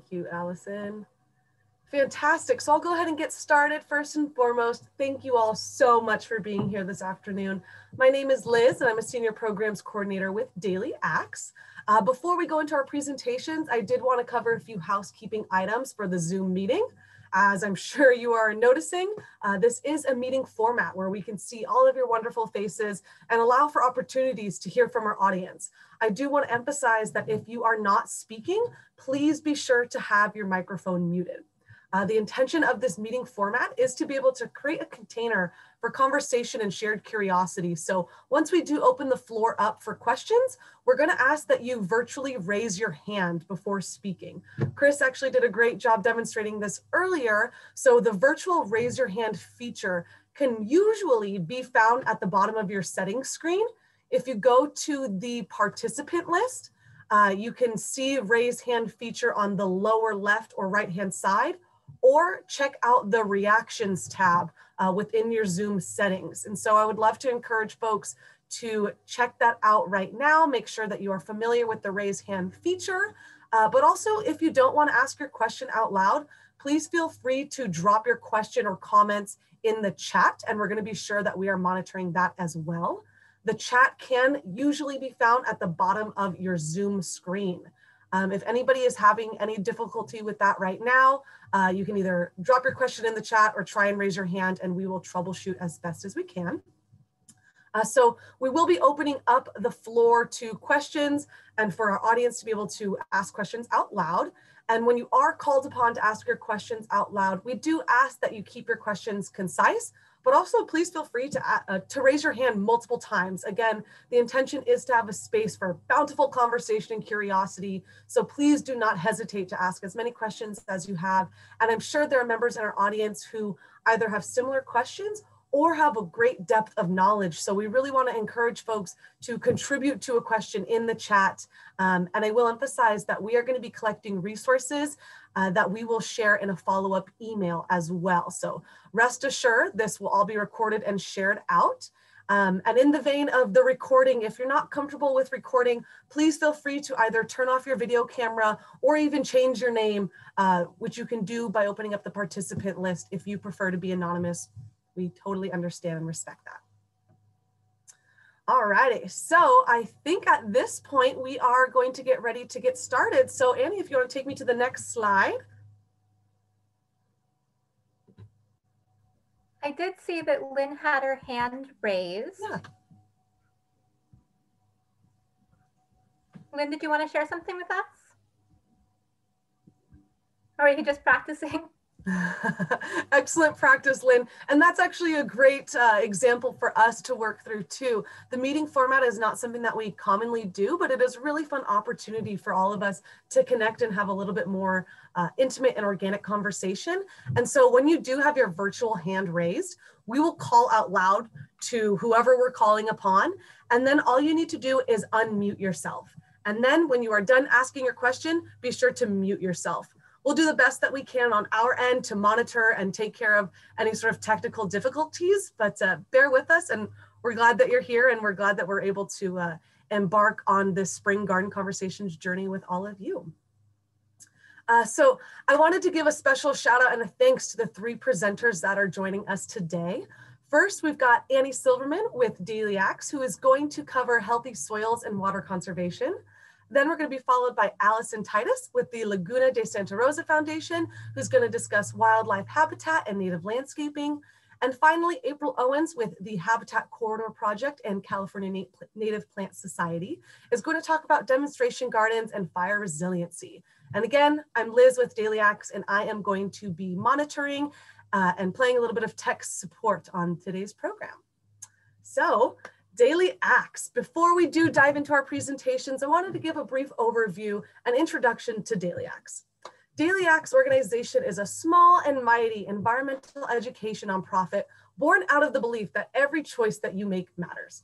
you, Allison. Fantastic. So I'll go ahead and get started. First and foremost, thank you all so much for being here this afternoon. My name is Liz, and I'm a Senior Programs Coordinator with Daily Acts. Before we go into our presentations, I did want to cover a few housekeeping items for the Zoom meeting. As I'm sure you are noticing, this is a meeting format where we can see all of your wonderful faces and allow for opportunities to hear from our audience. I do want to emphasize that if you are not speaking, please be sure to have your microphone muted. The intention of this meeting format is to be able to create a container for conversation and shared curiosity. So once we do open the floor up for questions, we're going to ask that you virtually raise your hand before speaking. Chris actually did a great job demonstrating this earlier. So the virtual raise your hand feature can usually be found at the bottom of your settings screen. If you go to the participant list, you can see raise hand feature on the lower left or right hand side, or check out the reactions tab within your Zoom settings. And so I would love to encourage folks to check that out right now. Make sure that you are familiar with the raise hand feature. But also, if you don't want to ask your question out loud, please feel free to drop your question or comments in the chat, and we're going to be sure that we are monitoring that as well. The chat can usually be found at the bottom of your Zoom screen. If anybody is having any difficulty with that right now, you can either drop your question in the chat or try and raise your hand, and we will troubleshoot as best as we can. So we will be opening up the floor to questions and for our audience to be able to ask questions out loud. And when you are called upon to ask your questions out loud, we do ask that you keep your questions concise, but also please feel free to raise your hand multiple times. Again, the intention is to have a space for bountiful conversation and curiosity. So please do not hesitate to ask as many questions as you have. And I'm sure there are members in our audience who either have similar questions or have a great depth of knowledge. So we really want to encourage folks to contribute to a question in the chat. And I will emphasize that we are going to be collecting resources that we will share in a follow-up email as well. So rest assured, this will all be recorded and shared out. And in the vein of the recording, if you're not comfortable with recording, please feel free to either turn off your video camera or even change your name, which you can do by opening up the participant list if you prefer to be anonymous. We totally understand and respect that. All righty, so I think at this point we are going to get ready to get started. So Annie, if you want to take me to the next slide. I did see that Lynn had her hand raised. Yeah. Lynn, did you want to share something with us? Or are you just practicing? Excellent practice, Lynn. And that's actually a great example for us to work through too. The meeting format is not something that we commonly do, but it is a really fun opportunity for all of us to connect and have a little bit more intimate and organic conversation. And so when you do have your virtual hand raised, we will call out loud to whoever we're calling upon. And then all you need to do is unmute yourself. And then when you are done asking your question, be sure to mute yourself. We'll do the best that we can on our end to monitor and take care of any sort of technical difficulties, but bear with us, and we're glad that you're here, and we're glad that we're able to embark on this Spring Garden Conversations journey with all of you. So I wanted to give a special shout out and a thanks to the three presenters that are joining us today. First, we've got Annie Silverman with Daily Acts, who is going to cover healthy soils and water conservation. Then we're going to be followed by Allison Titus with the Laguna de Santa Rosa Foundation, who's going to discuss wildlife habitat and native landscaping. And finally, April Owens with the Habitat Corridor Project and California Native Plant Society is going to talk about demonstration gardens and fire resiliency. And again, I'm Liz with Daily Acts, and I am going to be monitoring and playing a little bit of tech support on today's program. So, Daily Acts. Before we do dive into our presentations, I wanted to give a brief overview and introduction to Daily Acts. Daily Acts organization is a small and mighty environmental education nonprofit born out of the belief that every choice that you make matters.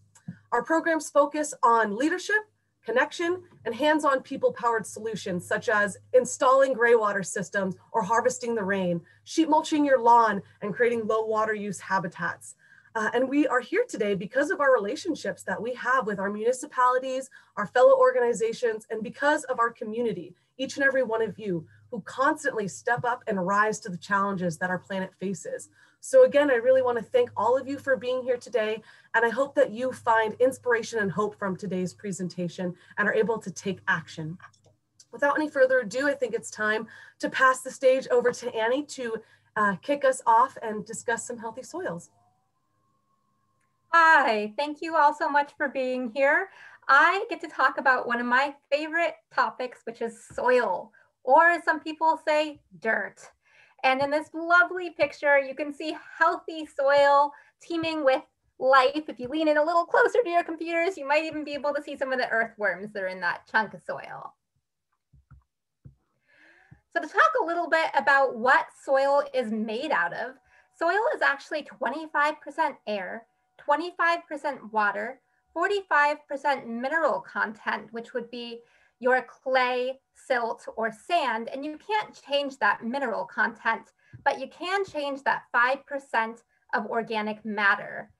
Our programs focus on leadership, connection, and hands-on people-powered solutions such as installing greywater systems or harvesting the rain, sheet mulching your lawn, and creating low water use habitats. And we are here today because of our relationships that we have with our municipalities, our fellow organizations, and because of our community, each and every one of you who constantly step up and rise to the challenges that our planet faces. So again, I really want to thank all of you for being here today. And I hope that you find inspiration and hope from today's presentation and are able to take action. Without any further ado, I think it's time to pass the stage over to Annie to kick us off and discuss some healthy soils. Hi, thank you all so much for being here. I get to talk about one of my favorite topics, which is soil, or as some people say, dirt. And in this lovely picture, you can see healthy soil teeming with life. If you lean in a little closer to your computers, you might even be able to see some of the earthworms that are in that chunk of soil. So to talk a little bit about what soil is made out of, soil is actually 25% air, 25% water, 45% mineral content, which would be your clay, silt, or sand. And you can't change that mineral content, but you can change that 5% of organic matter.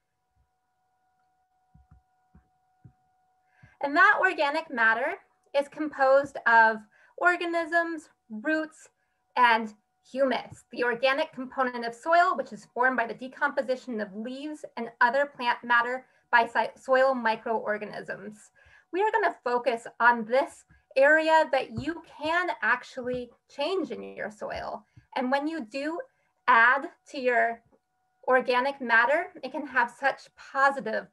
And that organic matter is composed of organisms, roots, and humus, the organic component of soil, which is formed by the decomposition of leaves and other plant matter by soil microorganisms. We are going to focus on this area that you can actually change in your soil. And when you do add to your organic matter, it can have such positive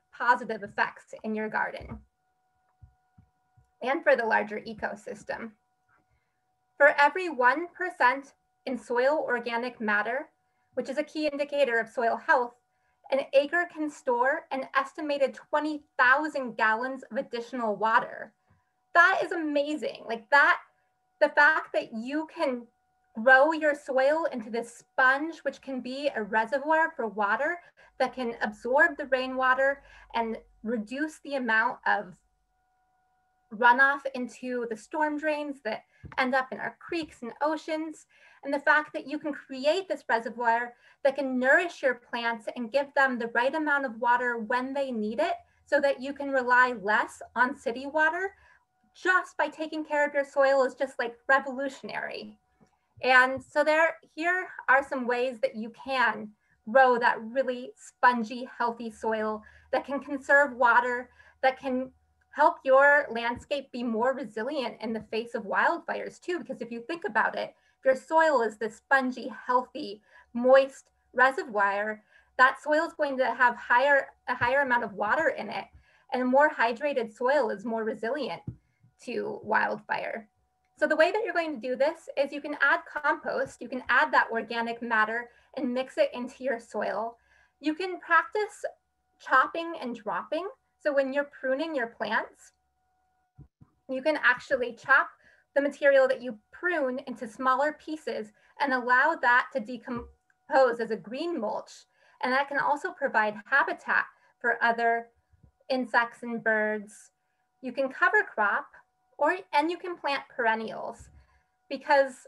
effects in your garden and for the larger ecosystem. For every 1% in soil organic matter, which is a key indicator of soil health, an acre can store an estimated 20,000 gallons of additional water. That is amazing. Like that, the fact that you can grow your soil into this sponge, which can be a reservoir for water that can absorb the rainwater and reduce the amount of runoff into the storm drains that end up in our creeks and oceans. And the fact that you can create this reservoir that can nourish your plants and give them the right amount of water when they need it so that you can rely less on city water just by taking care of your soil is just like revolutionary. And so here are some ways that you can grow that really spongy, healthy soil that can conserve water, that can help your landscape be more resilient in the face of wildfires too. Because if you think about it, if your soil is this spongy, healthy, moist reservoir, that soil is going to have a higher amount of water in it. And a more hydrated soil is more resilient to wildfire. So the way that you're going to do this is you can add compost, you can add that organic matter and mix it into your soil. You can practice chopping and dropping. So when you're pruning your plants, you can actually chop the material that you prune into smaller pieces and allow that to decompose as a green mulch. And that can also provide habitat for other insects and birds. You can cover crop and you can plant perennials because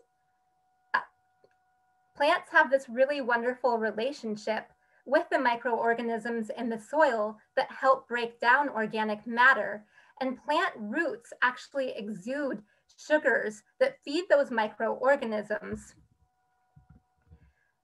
plants have this really wonderful relationship with the microorganisms in the soil that help break down organic matter. And plant roots actually exude sugars that feed those microorganisms.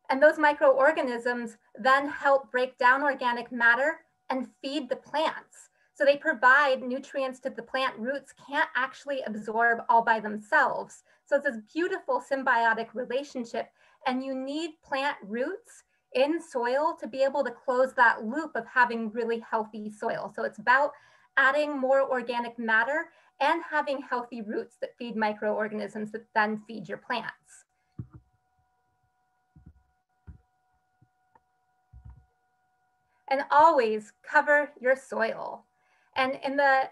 And those microorganisms then help break down organic matter and feed the plants. So they provide nutrients that the plant roots can't actually absorb all by themselves. So it's this beautiful symbiotic relationship, and you need plant roots in soil to be able to close that loop of having really healthy soil. So it's about adding more organic matter and having healthy roots that feed microorganisms that then feed your plants. And always cover your soil. And in the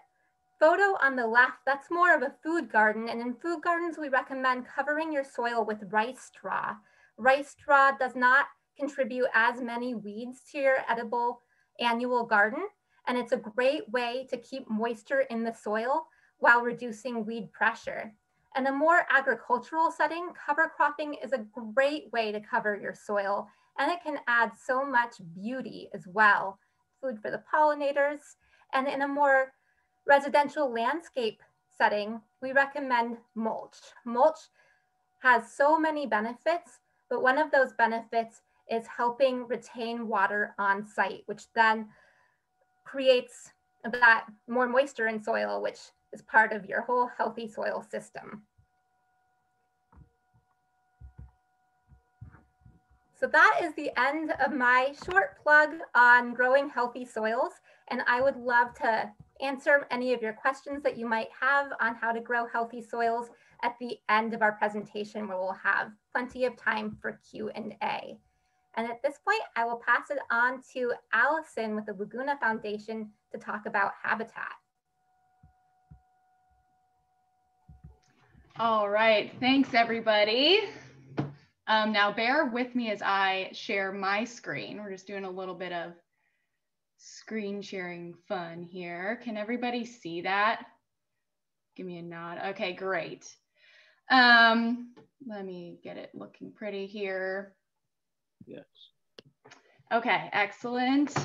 photo on the left, that's more of a food garden. And in food gardens, we recommend covering your soil with rice straw. Rice straw does not contribute as many weeds to your edible annual garden. And it's a great way to keep moisture in the soil while reducing weed pressure. In a more agricultural setting, cover cropping is a great way to cover your soil and it can add so much beauty as well. Food for the pollinators, and in a more residential landscape setting, we recommend mulch. Mulch has so many benefits, but one of those benefits is helping retain water on site, which then creates that more moisture in soil, which is part of your whole healthy soil system. So that is the end of my short plug on growing healthy soils. And I would love to answer any of your questions that you might have on how to grow healthy soils at the end of our presentation, where we'll have plenty of time for Q&A. And at this point, I will pass it on to Allison with the Laguna Foundation to talk about habitat. All right, thanks everybody. Now bear with me as I share my screen. We're just doing a little bit of screen sharing fun here. Can everybody see that? Give me a nod. Okay, great. Let me get it looking pretty here. Yes. Okay, excellent.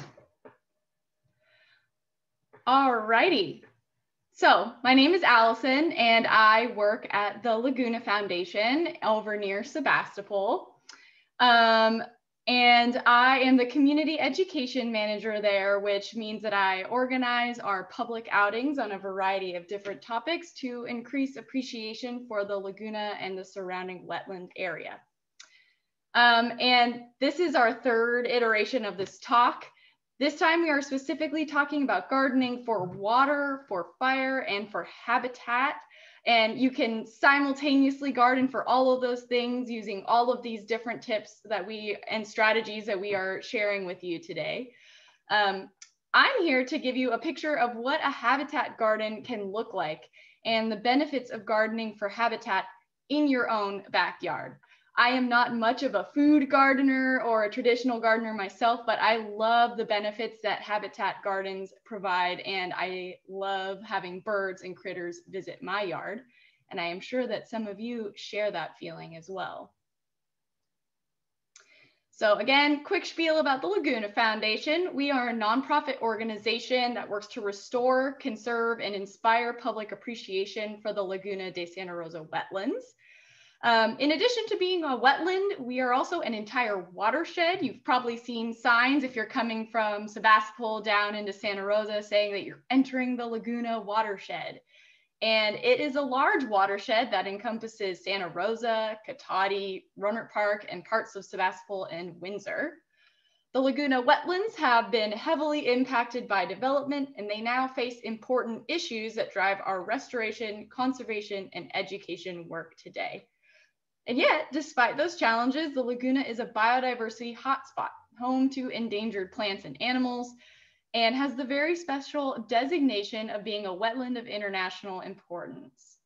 All righty. So my name is Allison and I work at the Laguna Foundation over near Sebastopol. And I am the community education manager there, which means that I organize our public outings on a variety of different topics to increase appreciation for the Laguna and the surrounding wetland area. And this is our third iteration of this talk. This time we are specifically talking about gardening for water, for fire, and for habitat. And you can simultaneously garden for all of those things using all of these different tips that and strategies that we are sharing with you today. I'm here to give you a picture of what a habitat garden can look like and the benefits of gardening for habitat in your own backyard. I am not much of a food gardener or a traditional gardener myself, but I love the benefits that habitat gardens provide, and I love having birds and critters visit my yard. And I am sure that some of you share that feeling as well. So again, quick spiel about the Laguna Foundation. We are a nonprofit organization that works to restore, conserve, and inspire public appreciation for the Laguna de Santa Rosa wetlands. In addition to being a wetland, we are also an entire watershed. You've probably seen signs if you're coming from Sebastopol down into Santa Rosa saying that you're entering the Laguna watershed. And it is a large watershed that encompasses Santa Rosa, Cotati, Rohnert Park, and parts of Sebastopol and Windsor. The Laguna wetlands have been heavily impacted by development, and they now face important issues that drive our restoration, conservation, and education work today. And yet, despite those challenges, the Laguna is a biodiversity hotspot, home to endangered plants and animals, and has the very special designation of being a wetland of international importance.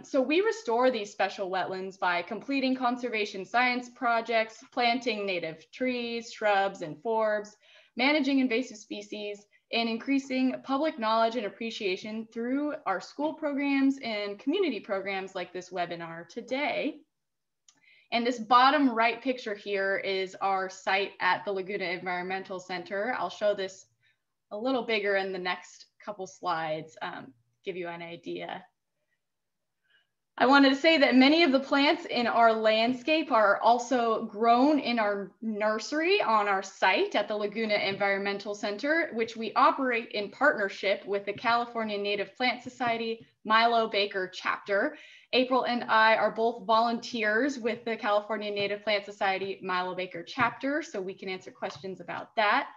So we restore these special wetlands by completing conservation science projects, planting native trees, shrubs, and forbs, managing invasive species, and increasing public knowledge and appreciation through our school programs and community programs like this webinar today. And this bottom right picture here is our site at the Laguna Environmental Center. I'll show this a little bigger in the next couple slides, give you an idea. I wanted to say that many of the plants in our landscape are also grown in our nursery on our site at the Laguna Environmental Center, which we operate in partnership with the California Native Plant Society Milo Baker chapter. April and I are both volunteers with the California Native Plant Society Milo Baker chapter, so we can answer questions about that.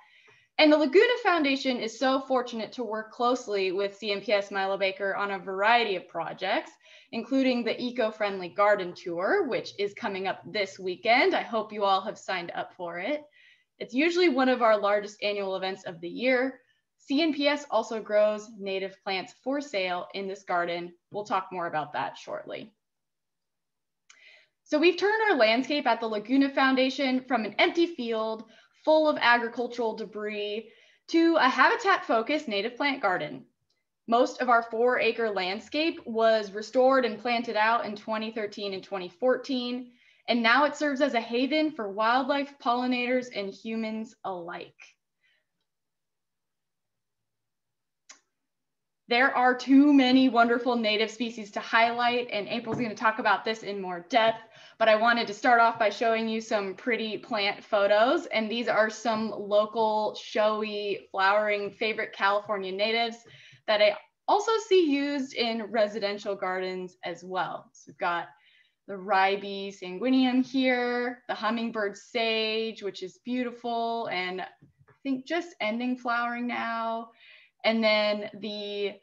And the Laguna Foundation is so fortunate to work closely with CNPS Milo Baker on a variety of projects, including the Eco-Friendly Garden Tour, which is coming up this weekend. I hope you all have signed up for it. It's usually one of our largest annual events of the year. CNPS also grows native plants for sale in this garden. We'll talk more about that shortly. So we've turned our landscape at the Laguna Foundation from an empty field full of agricultural debris to a habitat-focused native plant garden. Most of our 4-acre landscape was restored and planted out in 2013 and 2014. And now it serves as a haven for wildlife, pollinators, and humans alike. There are too many wonderful native species to highlight, and April's going to talk about this in more depth, but I wanted to start off by showing you some pretty plant photos, and these are some local, showy, flowering favorite California natives that I also see used in residential gardens as well. So we've got the Ribes sanguineum here, the hummingbird sage, which is beautiful, and I think just ending flowering now. And then the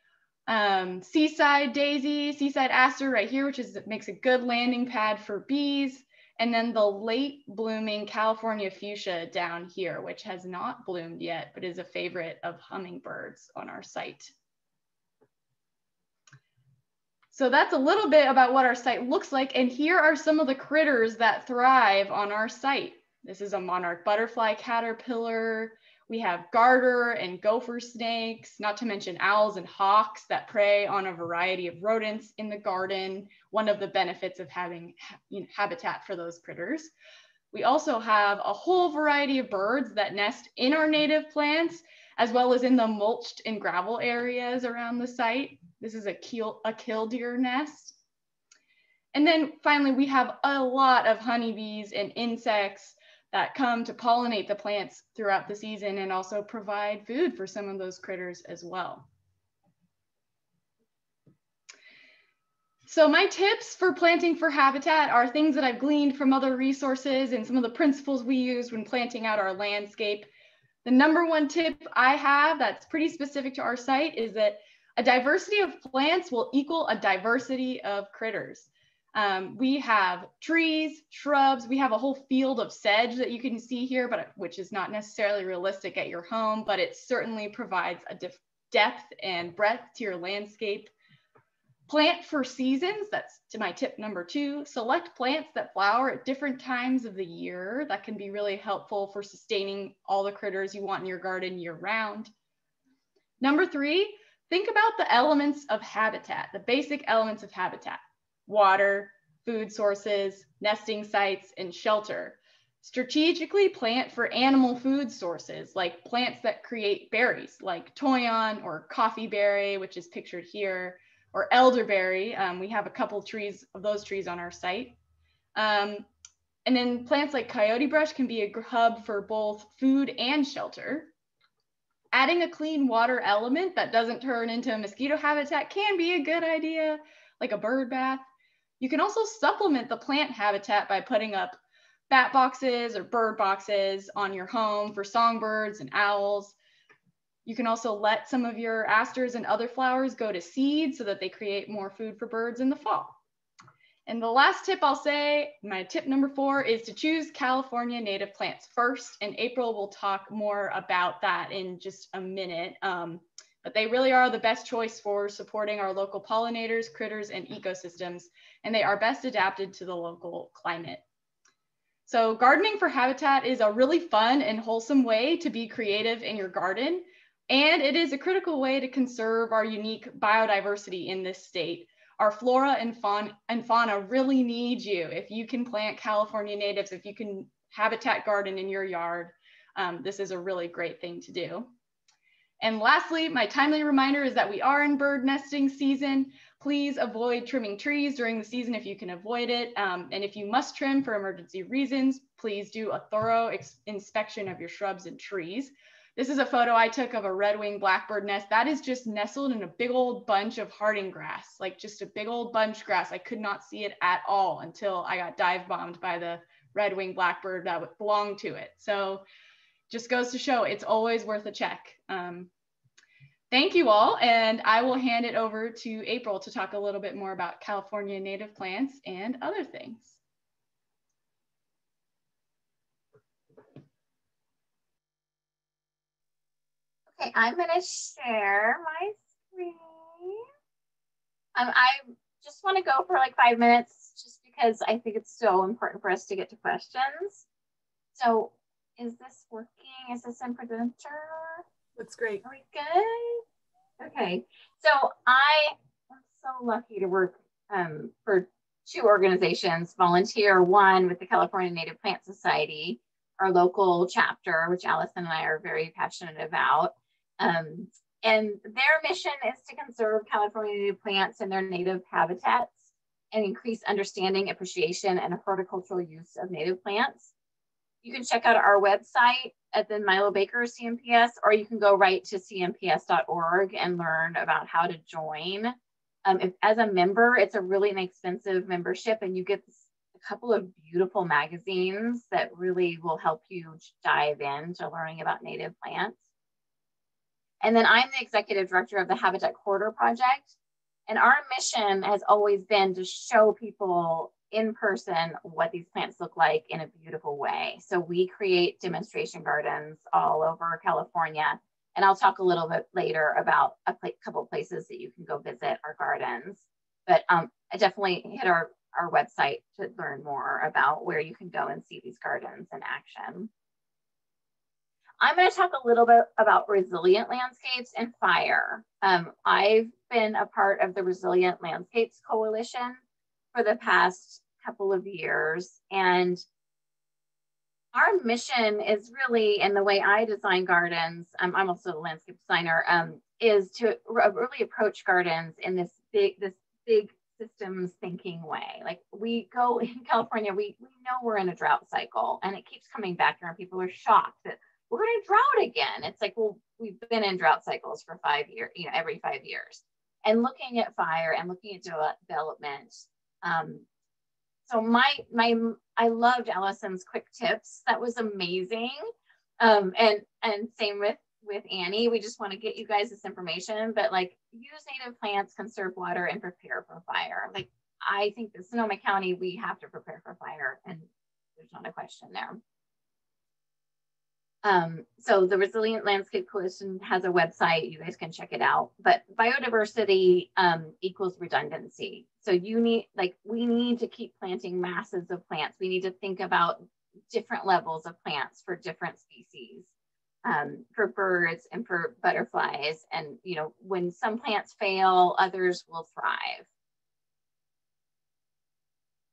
seaside daisy, seaside aster right here, which makes a good landing pad for bees. And then the late blooming California fuchsia down here, which has not bloomed yet, but is a favorite of hummingbirds on our site. So that's a little bit about what our site looks like. And here are some of the critters that thrive on our site. This is a monarch butterfly caterpillar. We have garter and gopher snakes, not to mention owls and hawks that prey on a variety of rodents in the garden. One of the benefits of having habitat for those critters. We also have a whole variety of birds that nest in our native plants, as well as in the mulched and gravel areas around the site. This is a killdeer nest. And then finally, we have a lot of honeybees and insects that come to pollinate the plants throughout the season and also provide food for some of those critters as well. So my tips for planting for habitat are things that I've gleaned from other resources and some of the principles we use when planting out our landscape. The number one tip I have that's pretty specific to our site is that a diversity of plants will equal a diversity of critters. We have trees, shrubs, we have a whole field of sedge that you can see here, but which is not necessarily realistic at your home, but it certainly provides a depth and breadth to your landscape. Plant for seasons, that's to my tip number 2. Select plants that flower at different times of the year. That can be really helpful for sustaining all the critters you want in your garden year round. Number 3, think about the elements of habitat, the basic elements of habitat: water, food sources, nesting sites, and shelter. Strategically plant for animal food sources, like plants that create berries, like toyon or coffee berry, which is pictured here, or elderberry. We have a couple trees of those trees on our site. And then plants like coyote brush can be a hub for both food and shelter. Adding a clean water element that doesn't turn into a mosquito habitat can be a good idea, like a bird bath. You can also supplement the plant habitat by putting up bat boxes or bird boxes on your home for songbirds and owls. You can also let some of your asters and other flowers go to seed so that they create more food for birds in the fall. And the last tip I'll say, my tip number 4, is to choose California native plants first. And April will talk more about that in just a minute. But they really are the best choice for supporting our local pollinators, critters, and ecosystems. And they are best adapted to the local climate. So gardening for habitat is a really fun and wholesome way to be creative in your garden. And it is a critical way to conserve our unique biodiversity in this state. Our flora and fauna really need you. If you can plant California natives, if you can habitat garden in your yard, this is a really great thing to do. And lastly, my timely reminder is that we are in bird nesting season. Please avoid trimming trees during the season if you can avoid it. And if you must trim for emergency reasons, please do a thorough inspection of your shrubs and trees. This is a photo I took of a red-winged blackbird nest that is just nestled in a big old bunch of harding grass, like just a big old bunch grass. I could not see it at all until I got dive bombed by the red-winged blackbird that belonged to it. So just goes to show it's always worth a check. Thank you all, and I will hand it over to April to talk a little bit more about California native plants and other things. Okay, I'm gonna share my screen. I just want to go for like 5 minutes just because I think it's so important for us to get to questions. So is this working? Is this in presenter? Looks great. Are we good? Okay, so I am so lucky to work for 2 organizations, volunteer, one with the California Native Plant Society, our local chapter, which Allison and I are very passionate about. And their mission is to conserve California native plants and their native habitats and increase understanding, appreciation, and horticultural use of native plants. You can check out our website at the Milo Baker CNPS, or you can go right to cnps.org and learn about how to join. As a member, it's a really inexpensive membership, and you get a couple of beautiful magazines that really will help you dive into learning about native plants. And then I'm the executive director of the Habitat Corridor Project. And our mission has always been to show people in person what these plants look like in a beautiful way. So we create demonstration gardens all over California. And I'll talk a little bit later about a couple places that you can go visit our gardens. But I definitely hit our website to learn more about where you can go and see these gardens in action. I'm going to talk a little bit about resilient landscapes and fire. I've been a part of the Resilient Landscapes Coalition for the past couple of years. And our mission is really, and the way I design gardens, I'm also a landscape designer, is to really approach gardens in this big systems thinking way. Like we go in California, we know we're in a drought cycle, and it keeps coming back here, and people are shocked that we're in a drought again. It's like, well, we've been in drought cycles for 5 years, every 5 years. And looking at fire and looking at development. So I loved Allison's quick tips. That was amazing. And same with Annie. We just want to get you guys this information, but like use native plants, conserve water, and prepare for fire. Like I think that Sonoma County, we have to prepare for fire, and there's not a question there. So the Resilient Landscape Coalition has a website, you guys can check it out, but biodiversity equals redundancy. So we need to keep planting masses of plants. We need to think about different levels of plants for different species, for birds and for butterflies. And, when some plants fail, others will thrive.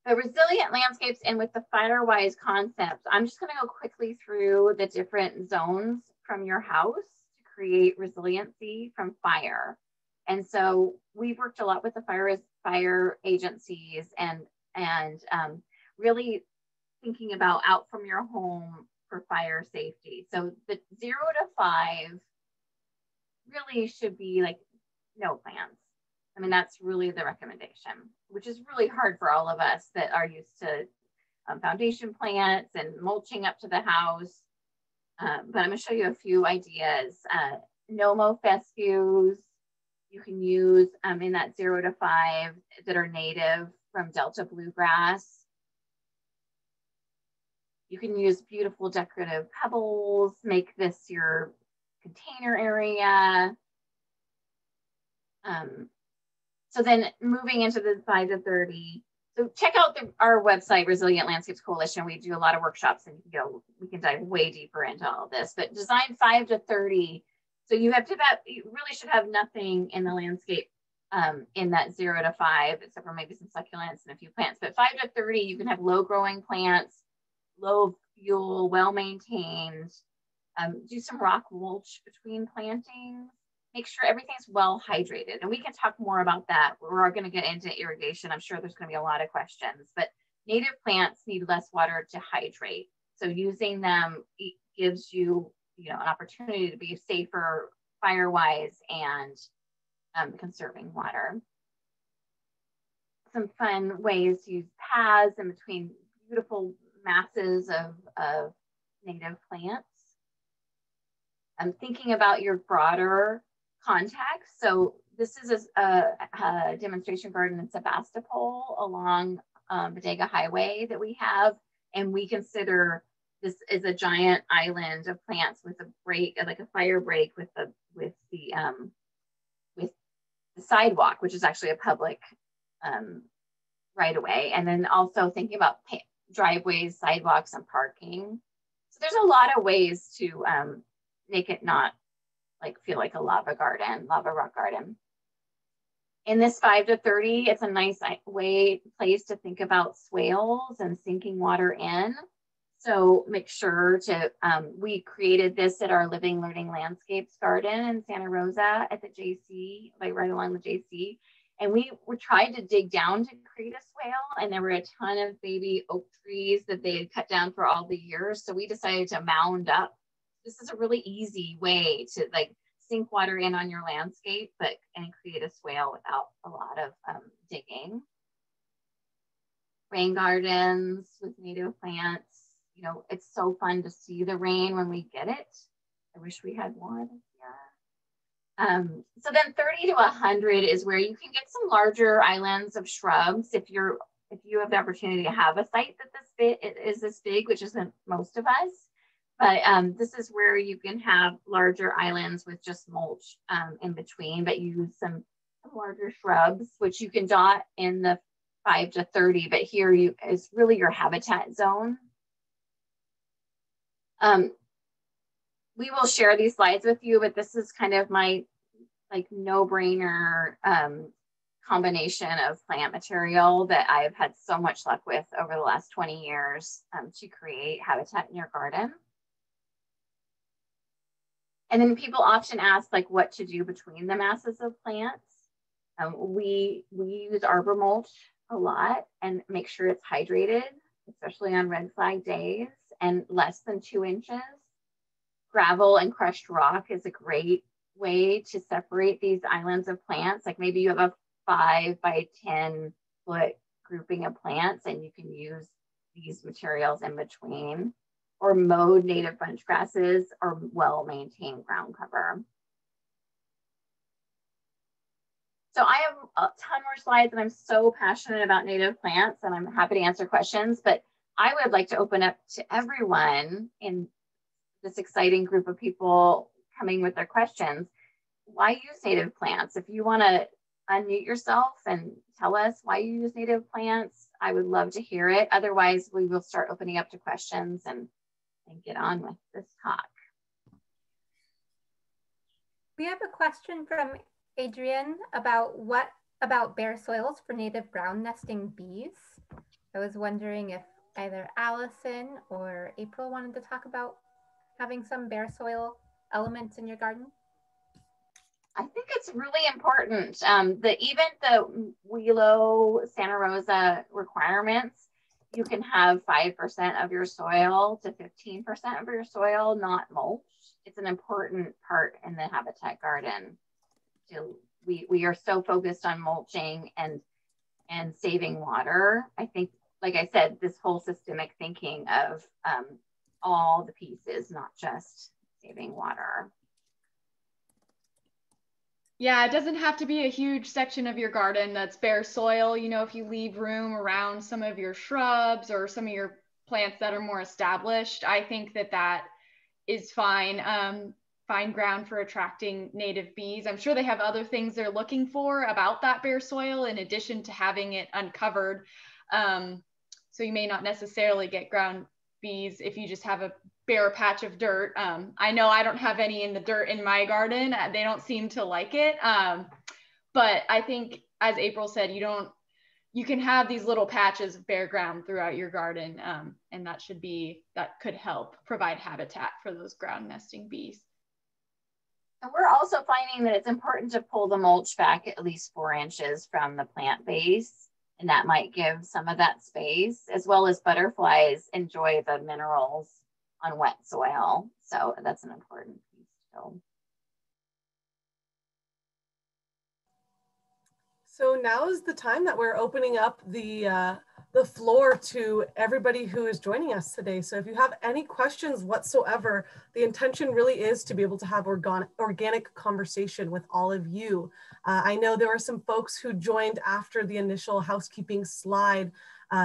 The resilient landscapes, and with the fire-wise concept, I'm just going to go quickly through the different zones from your house to create resiliency from fire. And so we've worked a lot with the fire agencies and really thinking about out from your home for fire safety. So the 0 to 5 really should be like no plants. I mean, that's really the recommendation, which is really hard for all of us that are used to foundation plants and mulching up to the house. But I'm going to show you a few ideas. No-mow fescues you can use in that 0 to 5 that are native from Delta bluegrass. You can use beautiful decorative pebbles, make this your container area. So then moving into the 5 to 30. So check out our website, Resilient Landscapes Coalition. We do a lot of workshops, and we can dive way deeper into all of this, but design 5 to 30. So you really should have nothing in the landscape in that 0 to 5, except for maybe some succulents and a few plants. But 5 to 30, you can have low growing plants, low fuel, well-maintained. Do some rock mulch between plantings. Make sure everything's well hydrated. And we can talk more about that. We're going to get into irrigation. I'm sure there's going to be a lot of questions, but native plants need less water to hydrate. So using them gives you, an opportunity to be safer fire-wise and conserving water. Some fun ways to use paths in between beautiful masses of native plants. I'm thinking about your broader context. So this is a demonstration garden in Sebastopol along Bodega Highway that we have, and we consider this is a giant island of plants with a break, like a fire break with the sidewalk, which is actually a public right of way, and then also thinking about driveways, sidewalks, and parking. So there's a lot of ways to make it not feel like a lava rock garden. In this 5 to 30, it's a nice place to think about swales and sinking water in. So make sure to, we created this at our Living Learning Landscapes garden in Santa Rosa at the JC, like right along the JC. And we tried to dig down to create a swale, and there were a ton of baby oak trees that they had cut down for all the years. So we decided to mound up. This is a really easy way to like sink water in on your landscape, and create a swale without a lot of digging. Rain gardens with native plants. You know, it's so fun to see the rain when we get it. I wish we had more this year. So then 30 to 100 is where you can get some larger islands of shrubs if you have the opportunity to have a site that is this big, which isn't most of us. But this is where you can have larger islands with just mulch in between, but use some larger shrubs, which you can dot in the 5 to 30, but here is really your habitat zone. We will share these slides with you, but this is kind of my like no-brainer combination of plant material that I've had so much luck with over the last 20 years to create habitat in your garden. And then people often ask like what to do between the masses of plants. We use arbor mulch a lot and make sure it's hydrated, especially on red flag days, and less than 2 inches. Gravel and crushed rock is a great way to separate these islands of plants. Like maybe you have a 5 by 10 foot grouping of plants and you can use these materials in between, or mowed native bunch grasses or well-maintained ground cover. So I have a ton more slides, and I'm so passionate about native plants, and I'm happy to answer questions, but I would like to open up to everyone in this exciting group of people coming with their questions. Why use native plants? If you want to unmute yourself and tell us why you use native plants, I would love to hear it. Otherwise, we will start opening up to questions and get on with this talk. We have a question from Adrienne about what about bare soils for native ground nesting bees. I was wondering if either Allison or April wanted to talk about having some bare soil elements in your garden. I think it's really important. Even the WILO Santa Rosa requirements, you can have 5% of your soil to 15% of your soil not mulch. It's an important part in the habitat garden. We are so focused on mulching and saving water. I think, like I said, this whole systemic thinking of all the pieces, not just saving water. Yeah, it doesn't have to be a huge section of your garden that's bare soil. You know, if you leave room around some of your shrubs or some of your plants that are more established, I think that is fine. Fine ground for attracting native bees. I'm sure they have other things they're looking for about that bare soil in addition to having it uncovered. So you may not necessarily get ground bees if you just have a bare patch of dirt. I know I don't have any in the dirt in my garden. They don't seem to like it. But I think, as April said, you can have these little patches of bare ground throughout your garden. And that could help provide habitat for those ground nesting bees. And we're also finding that it's important to pull the mulch back at least 4 inches from the plant base. And that might give some of that space, as well as butterflies enjoy the minerals on wet soil. So that's an important piece too. So now is the time that we're opening up the floor to everybody who is joining us today. So if you have any questions whatsoever, the intention really is to be able to have organic conversation with all of you. I know there were some folks who joined after the initial housekeeping slide.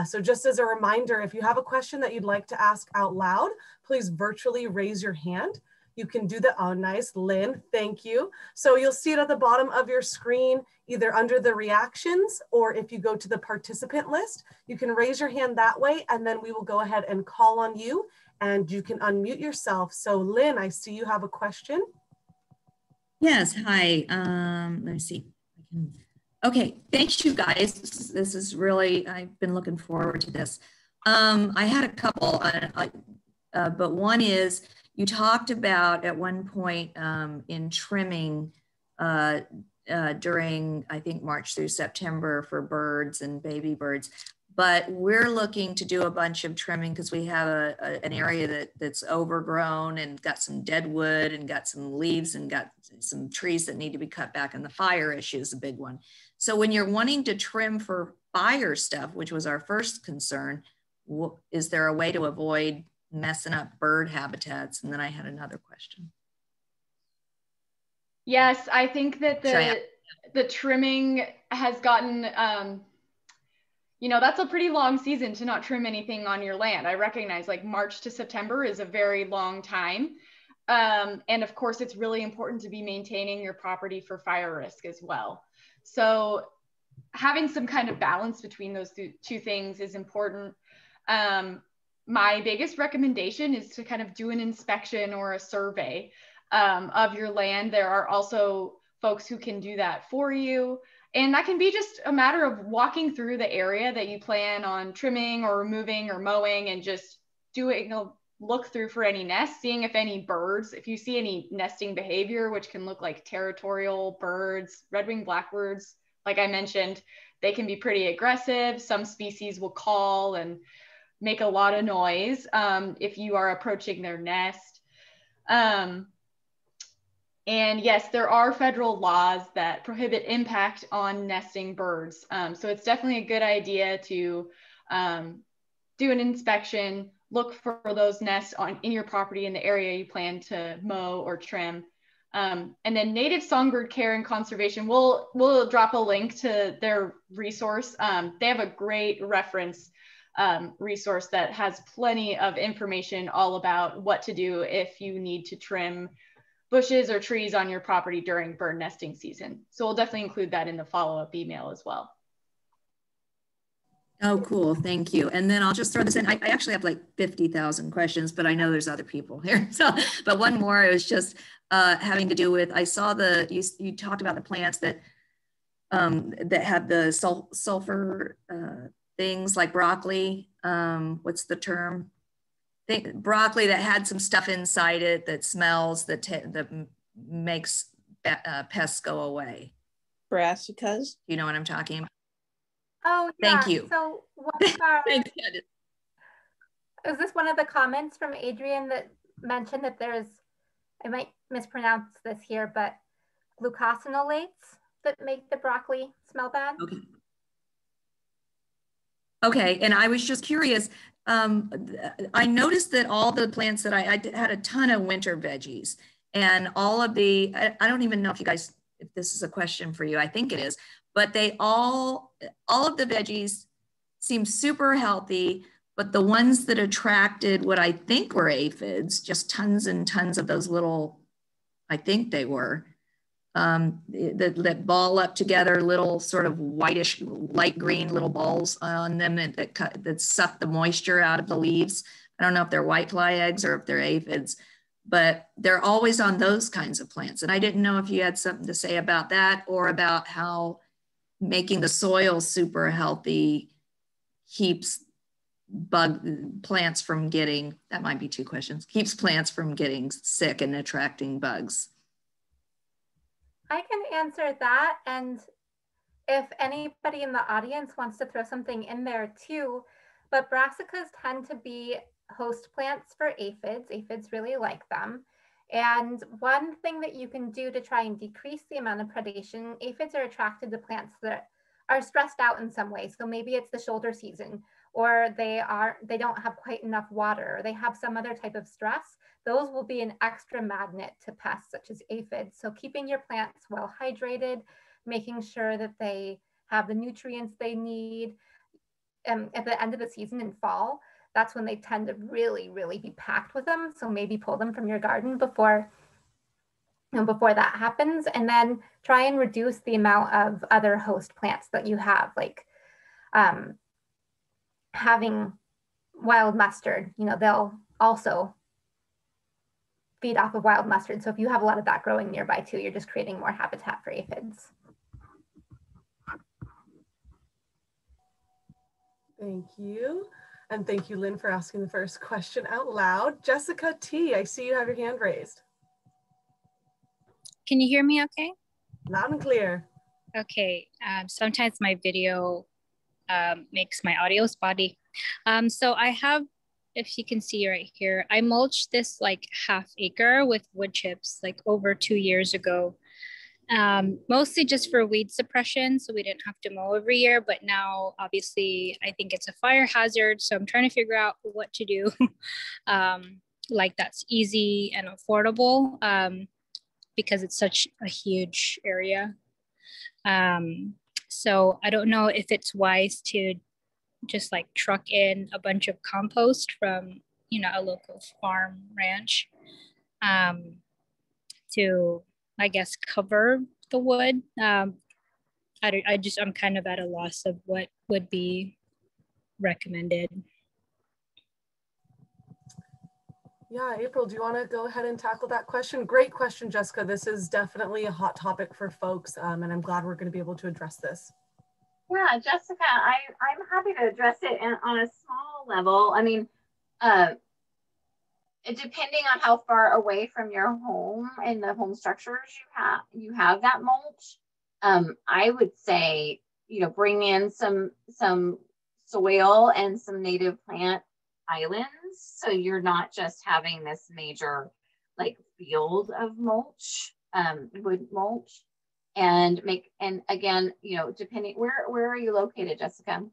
So just as a reminder, if you have a question that you'd like to ask out loud, please virtually raise your hand. You can do that. Oh, nice, Lynn, thank you. So you'll see it at the bottom of your screen, either under the reactions, or if you go to the participant list, you can raise your hand that way, and then we will go ahead and call on you, and you can unmute yourself. So Lynn, I see you have a question. Yes, hi. Let me see. I can Okay, thanks you guys. This is really, I've been looking forward to this. I had a couple, but one is you talked about at one point in trimming during, I think, March through September for birds and baby birds. But we're looking to do a bunch of trimming because we have an area that's overgrown and got some dead wood and got some leaves and got some trees that need to be cut back, and the fire issue is a big one. So when you're wanting to trim for fire stuff, which was our first concern, is there a way to avoid messing up bird habitats? And then I had another question. Yes, I think that the trimming has gotten, you know, that's a pretty long season to not trim anything on your land. I recognize like March to September is a very long time. And of course, it's really important to be maintaining your property for fire risk as well. So having some kind of balance between those two things is important. My biggest recommendation is to kind of do an inspection or a survey of your land. There are also folks who can do that for you. And that can be just a matter of walking through the area that you plan on trimming or removing or mowing, and just doing a look through for any nests, seeing if any birds, if you see any nesting behavior, which can look like territorial birds, red-winged blackbirds, like I mentioned, they can be pretty aggressive. Some species will call and make a lot of noise if you are approaching their nest. And yes, there are federal laws that prohibit impact on nesting birds. So it's definitely a good idea to do an inspection, look for those nests in your property in the area you plan to mow or trim. And then Native Songbird Care and Conservation, we'll drop a link to their resource. They have a great reference resource that has plenty of information all about what to do if you need to trim bushes or trees on your property during bird nesting season. So we'll definitely include that in the follow-up email as well. Oh, cool. Thank you. And then I'll just throw this in. I actually have like 50,000 questions, but I know there's other people here. So, but one more, it was just having to do with, I saw you talked about the plants that have the sulfur things like broccoli. What's the term? Broccoli that had some stuff inside it that smells, that makes pests go away. Brassicas. You know what I'm talking about? Oh, yeah. Thank you. So one of our, Thanks. is this one of the comments from Adrian that mentioned that there's, I might mispronounce this here, but glucosinolates that make the broccoli smell bad? Okay. Okay, and I was just curious. I noticed that all the plants that I had a ton of winter veggies, and all of the, I don't even know if this is a question for you, I think it is, but they all of the veggies seem super healthy, but the ones that attracted what I think were aphids, just tons and tons of those little, I think they were, that ball up together, little sort of whitish, light green little balls on them that suck the moisture out of the leaves. I don't know if they're whitefly eggs or if they're aphids, but they're always on those kinds of plants. And I didn't know if you had something to say about that, or about how making the soil super healthy keeps plants from getting, that might be two questions, keeps plants from getting sick and attracting bugs. I can answer that. And if anybody in the audience wants to throw something in there too, but brassicas tend to be host plants for aphids. Aphids really like them. And one thing that you can do to try and decrease the amount of predation, aphids are attracted to plants that are stressed out in some way. So maybe it's the shoulder season, or they don't have quite enough water, or they have some other type of stress. Those will be an extra magnet to pests such as aphids. So keeping your plants well hydrated, making sure that they have the nutrients they need. At the end of the season in fall, that's when they tend to really, really be packed with them. So maybe pull them from your garden before that happens, and then try and reduce the amount of other host plants that you have, like having wild mustard. They'll also feed off of wild mustard. So if you have a lot of that growing nearby too, you're just creating more habitat for aphids. Thank you. And thank you, Lynn, for asking the first question out loud. Jessica T, I see you have your hand raised. Can you hear me okay? Loud and clear. Okay, sometimes my video makes my audio spotty. So I have, if you can see right here, I mulched this like ½ acre with wood chips like over 2 years ago. Mostly just for weed suppression, so we didn't have to mow every year, but now obviously I think it's a fire hazard, so I'm trying to figure out what to do like that's easy and affordable because it's such a huge area. So I don't know if it's wise to just like truck in a bunch of compost from, you know, a local farm ranch to, I guess, cover the wood. I'm kind of at a loss of what would be recommended. Yeah, April, do you want to go ahead and tackle that question? Great question, Jessica. This is definitely a hot topic for folks, and I'm glad we're going to be able to address this. Yeah, Jessica, I'm happy to address it on a small level. I mean, depending on how far away from your home and the home structures you have that mulch, I would say, you know, bring in some soil and some native plant islands, so you're not just having this major like field of mulch, wood mulch, and again, you know, depending where are you located, Jessica?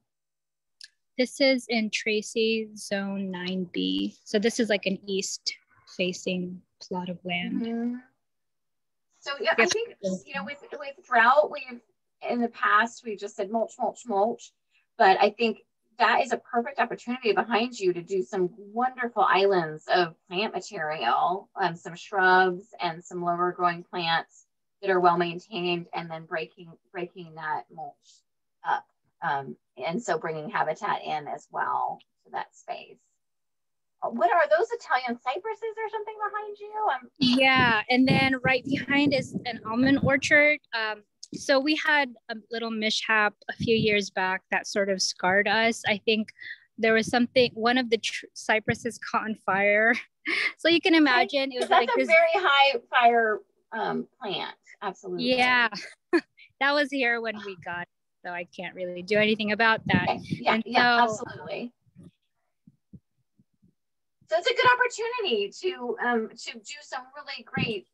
This is in Tracy Zone 9B. So this is like an east facing plot of land. Mm-hmm. So yeah, I think, you know, with drought, in the past, we just said mulch, mulch, mulch, but I think that is a perfect opportunity behind you to do some wonderful islands of plant material, some shrubs and some lower growing plants that are well maintained, and then breaking that mulch up. And so bringing habitat in as well to that space. What are those, Italian cypresses or something behind you? Yeah, and then right behind is an almond orchard. So we had a little mishap a few years back that sort of scarred us. I think there was one of the cypresses caught on fire. So you can imagine it was that's like a very high fire plant. Absolutely. Yeah, that was here when we got it, so I can't really do anything about that. Okay. Yeah, and yeah, so, absolutely. So it's a good opportunity to do some really great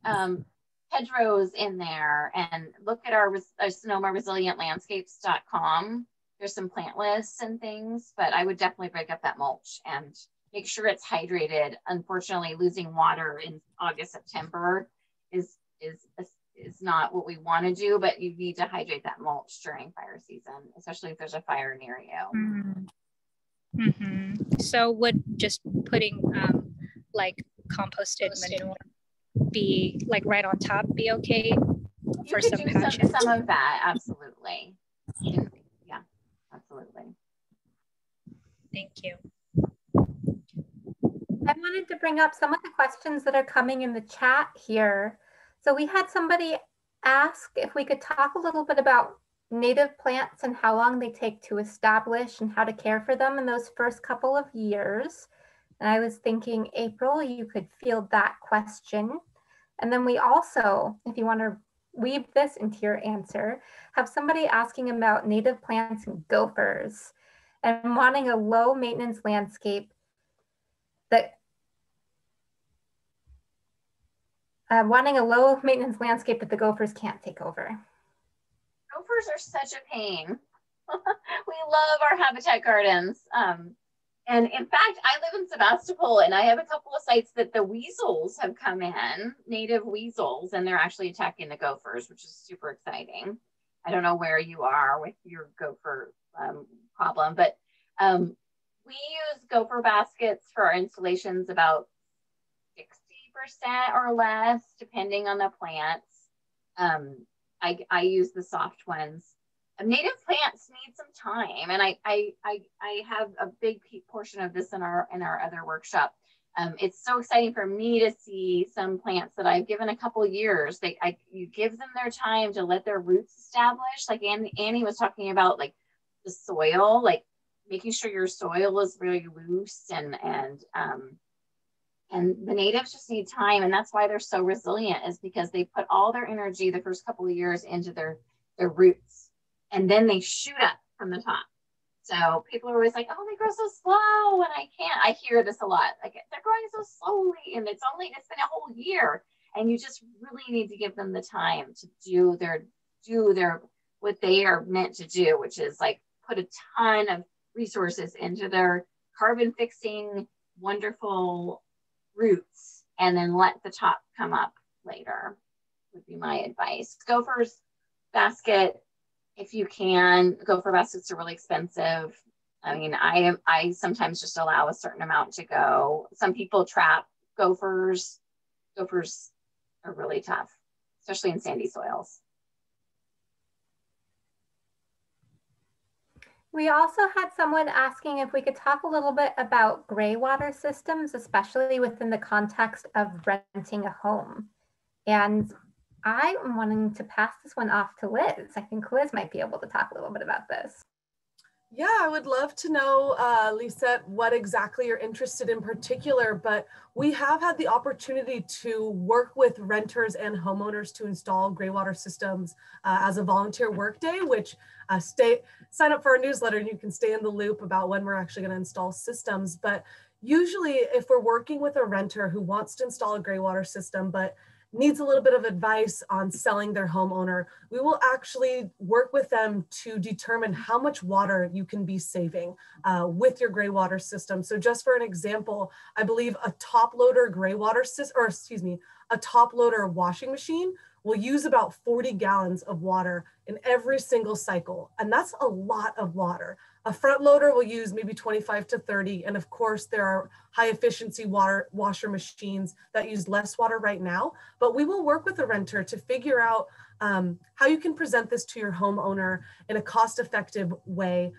hedgerows in there, and look at our Sonoma resilientlandscapes.com. There's some plant lists and things, but I would definitely break up that mulch and make sure it's hydrated. Unfortunately, losing water in August, September is not what we want to do, but you need to hydrate that mulch during fire season, especially if there's a fire near you. Mm-hmm. So would just putting like composted manure be like right on top be okay for some patches? Some of that, absolutely. Yeah, absolutely. Thank you. I wanted to bring up some of the questions that are coming in the chat here. So we had somebody ask if we could talk a little bit about native plants and how long they take to establish and how to care for them in those first couple of years. And I was thinking, April, you could field that question. And then we also, if you want to weave this into your answer, have somebody asking about native plants and gophers and wanting a low maintenance landscape that the gophers can't take over. Gophers are such a pain. We love our habitat gardens. And in fact, I live in Sebastopol, and I have a couple of sites that the weasels have come in, native weasels, and they're actually attacking the gophers, which is super exciting. I don't know where you are with your gopher problem, but we use gopher baskets for our installations about 60% or less, depending on the plants. I use the soft ones. Native plants need some time, and I have a big portion of this in our other workshop. It's so exciting for me to see some plants that I've given a couple of years. You give them their time to let their roots establish. Like Annie was talking about, like the soil. Like making sure your soil is really loose, and the natives just need time, and that's why they're so resilient, is because they put all their energy the first couple of years into their roots, and then they shoot up from the top. So people are always like, oh, they grow so slow, and I hear this a lot, like they're growing so slowly, and it's been a whole year, and you just really need to give them the time to do their what they are meant to do, which is like put a ton of resources into their carbon fixing, wonderful roots, and then let the top come up later, would be my advice. Gophers basket, if you can. Gopher baskets are really expensive. I mean, I sometimes just allow a certain amount to go. Some people trap gophers. Gophers are really tough, especially in sandy soils. We also had someone asking if we could talk a little bit about greywater systems, especially within the context of renting a home. And I'm wanting to pass this one off to Liz. I think Liz might be able to talk a little bit about this. Yeah, I would love to know, Lisette, what exactly you're interested in particular, but we have had the opportunity to work with renters and homeowners to install greywater systems as a volunteer workday, which sign up for our newsletter and you can stay in the loop about when we're actually going to install systems. But usually if we're working with a renter who wants to install a greywater system, but needs a little bit of advice on selling their homeowner, we will actually work with them to determine how much water you can be saving with your greywater system. So just for an example, I believe a top loader greywater system, or excuse me, a top loader washing machine will use about 40 gallons of water in every single cycle. And that's a lot of water. A front loader will use maybe 25 to 30. And of course, there are high efficiency washer machines that use less water right now, but we will work with the renter to figure out how you can present this to your homeowner in a cost-effective way,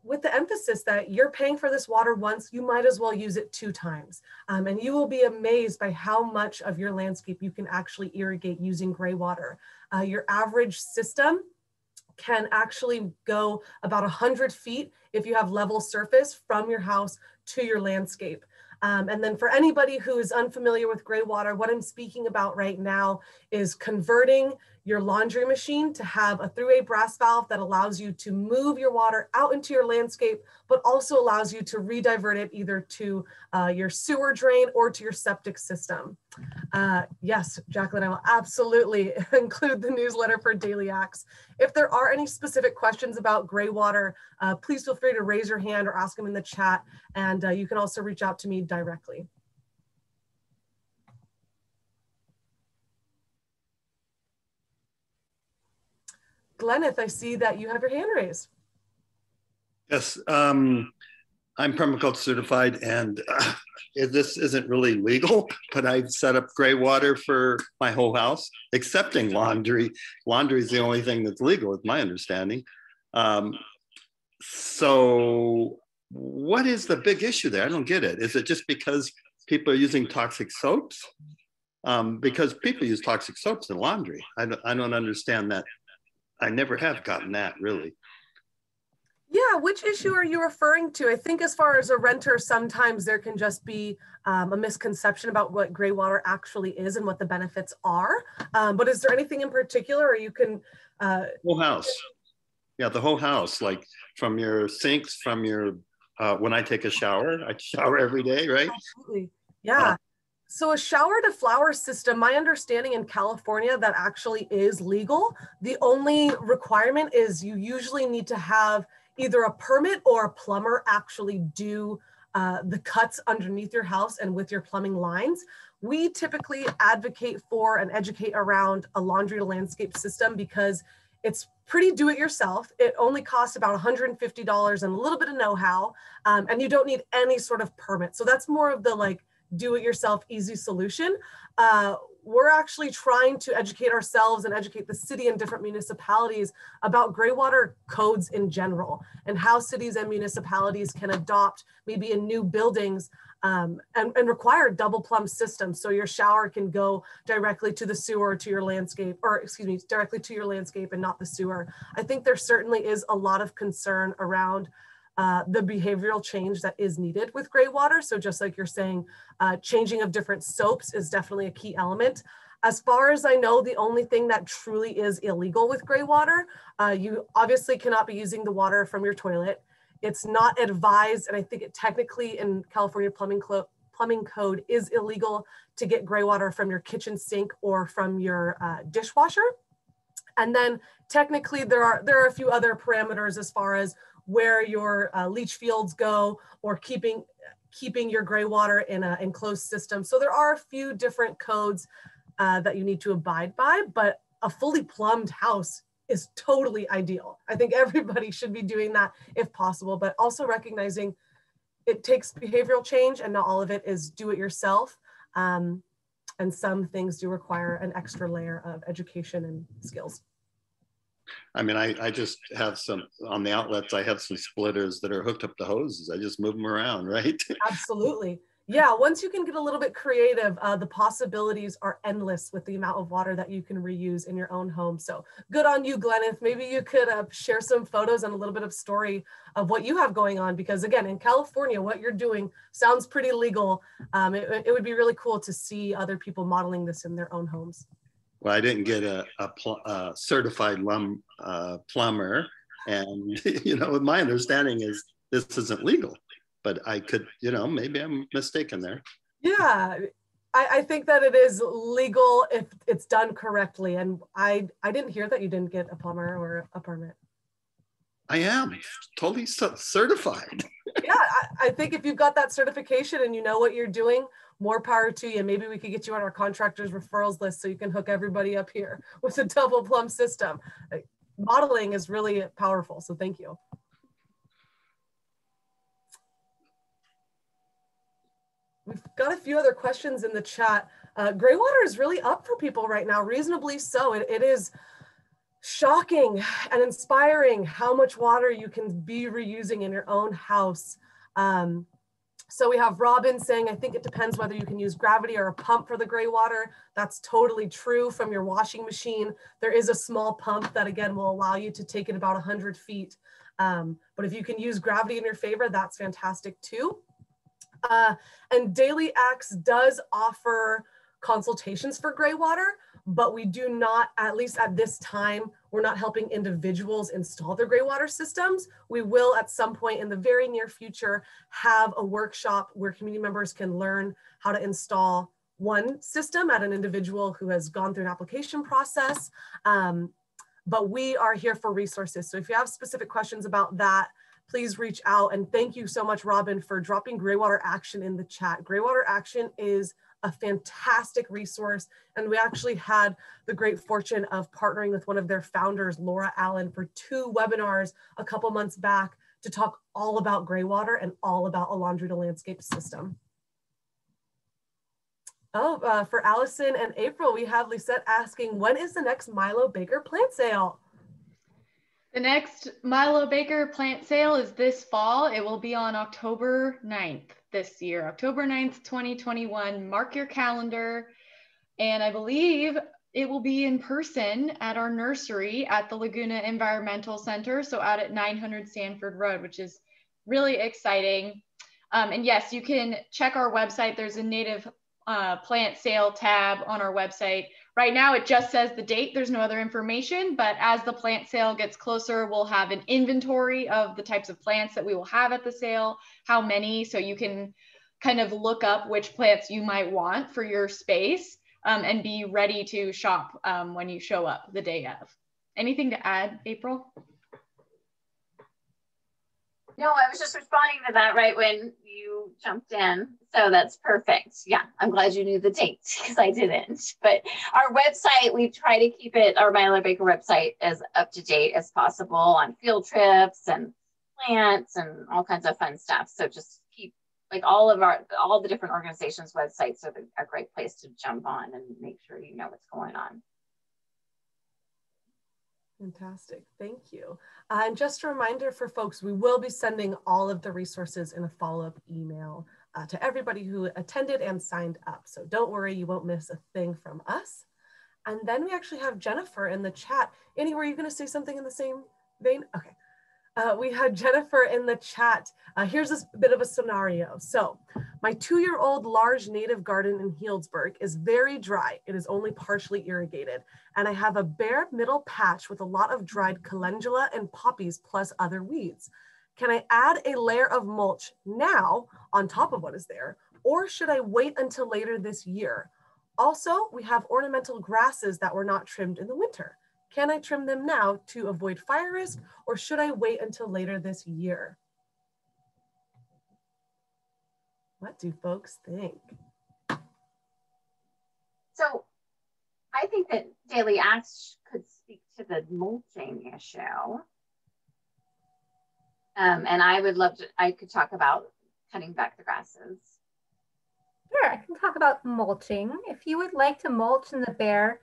with the emphasis that you're paying for this water once, you might as well use it 2 times. And you will be amazed by how much of your landscape you can actually irrigate using greywater. Your average system can actually go about 100 feet if you have level surface from your house to your landscape. And then for anybody who is unfamiliar with greywater, what I'm speaking about right now is converting your laundry machine to have a through-way brass valve that allows you to move your water out into your landscape, but also allows you to redivert it either to your sewer drain or to your septic system. Yes, Jacqueline, I will absolutely include the newsletter for Daily Acts. If there are any specific questions about greywater, please feel free to raise your hand or ask them in the chat. And you can also reach out to me directly. Glenneth, I see that you have your hand raised. Yes, I'm permaculture certified, and this isn't really legal, but I've set up greywater for my whole house, excepting laundry. Laundry is the only thing that's legal, is my understanding. So what is the big issue there? I don't get it. Is it just because people are using toxic soaps? Because people use toxic soaps in laundry. I don't understand that. I never have gotten that, really. Yeah, which issue are you referring to? I think as far as a renter, sometimes there can just be a misconception about what greywater actually is and what the benefits are. But is there anything in particular, or you can? Whole house. Yeah, the whole house, like from your sinks, from your, when I take a shower, I shower every day, right? Absolutely, yeah. So a shower to flower system, my understanding in California, that actually is legal. The only requirement is you usually need to have either a permit or a plumber actually do the cuts underneath your house and with your plumbing lines. We typically advocate for and educate around a laundry to landscape system because it's pretty do-it-yourself. It only costs about $150 and a little bit of know-how, and you don't need any sort of permit. So that's more of the like do-it-yourself easy solution. We're actually trying to educate ourselves and educate the city and different municipalities about greywater codes in general and how cities and municipalities can adopt maybe in new buildings and require a double plumb system. So your shower can go directly to the sewer, to your landscape, or excuse me, directly to your landscape and not the sewer. I think there certainly is a lot of concern around the behavioral change that is needed with Greywater. So just like you're saying, changing of different soaps is definitely a key element. As far as I know, the only thing that truly is illegal with Greywater, you obviously cannot be using the water from your toilet. It's not advised, and I think it technically in California plumbing code is illegal to get Greywater from your kitchen sink or from your dishwasher. And then technically there are a few other parameters as far as where your leach fields go, or keeping your Greywater in an enclosed system. So there are a few different codes that you need to abide by, but a fully plumbed house is totally ideal. I think everybody should be doing that if possible, but also recognizing it takes behavioral change and not all of it is do it yourself. And some things do require an extra layer of education and skills. I mean, I just have some, on the outlets, I have some splitters that are hooked up to hoses. I just move them around, right? Absolutely. Yeah, once you can get a little bit creative, the possibilities are endless with the amount of water that you can reuse in your own home. So good on you, Gleneth. Maybe you could share some photos and a little bit of story of what you have going on, because again, in California, what you're doing sounds pretty legal. It would be really cool to see other people modeling this in their own homes. Well, I didn't get a certified plumber, and you know, my understanding is this isn't legal. But I could, you know, maybe I'm mistaken there. Yeah, I think that it is legal if it's done correctly. And I didn't hear that you didn't get a plumber or a permit. I am totally certified. Yeah, I think if you've got that certification and you know what you're doing, more power to you. Maybe we could get you on our contractors referrals list so you can hook everybody up here with a double plumb system. Modeling is really powerful, so thank you. We've got a few other questions in the chat. Greywater is really up for people right now, reasonably so. It is shocking and inspiring how much water you can be reusing in your own house. So we have Robin saying, I think it depends whether you can use gravity or a pump for the Greywater. That's totally true. From your washing machine, there is a small pump that again will allow you to take it about 100 feet. But if you can use gravity in your favor, that's fantastic too. And Daily X does offer consultations for Greywater, but we do not, at least at this time, we're not helping individuals install their Greywater systems. We will at some point in the very near future have a workshop where community members can learn how to install one system at an individual who has gone through an application process. But we are here for resources. So if you have specific questions about that, please reach out. And thank you so much, Robin, for dropping Greywater Action in the chat. Greywater Action is a fantastic resource. And we actually had the great fortune of partnering with one of their founders, Laura Allen, for 2 webinars a couple months back to talk all about Greywater and all about a laundry to landscape system. Oh, for Allison and April, we have Lisette asking, when is the next Milo Baker plant sale? The next Milo Baker plant sale is this fall. It will be on October 9th this year, October 9th, 2021. Mark your calendar. And I believe it will be in person at our nursery at the Laguna Environmental Center. So out at 900 Sanford Road, which is really exciting. And yes, you can check our website. There's a native plant sale tab on our website. Right now, it just says the date. There's no other information, but as the plant sale gets closer, we'll have an inventory of the types of plants that we will have at the sale, how many, so you can kind of look up which plants you might want for your space and be ready to shop when you show up the day of. Anything to add, April? No, I was just responding to that right when you jumped in. So that's perfect. Yeah, I'm glad you knew the date because I didn't. But our website, we try to keep it, our Milo Baker website, as up to date as possible on field trips and plants and all kinds of fun stuff. So just keep, like, all the different organizations' websites are a great place to jump on and make sure you know what's going on. Fantastic, thank you. And just a reminder for folks, we will be sending all of the resources in a follow-up email to everybody who attended and signed up. So don't worry, you won't miss a thing from us. And then we actually have Jennifer in the chat. Annie, were you gonna say something in the same vein? Okay. We had Jennifer in the chat. Here's a bit of a scenario. So my 2-year-old large native garden in Healdsburg is very dry. It is only partially irrigated. And I have a bare middle patch with a lot of dried calendula and poppies plus other weeds. Can I add a layer of mulch now on top of what is there? Or should I wait until later this year? Also, we have ornamental grasses that were not trimmed in the winter. Can I trim them now to avoid fire risk, or should I wait until later this year? What do folks think? So I think that Daily Ash could speak to the mulching issue. And I would love to, I could talk about cutting back the grasses. Sure, I can talk about mulching. If you would like to mulch in the bare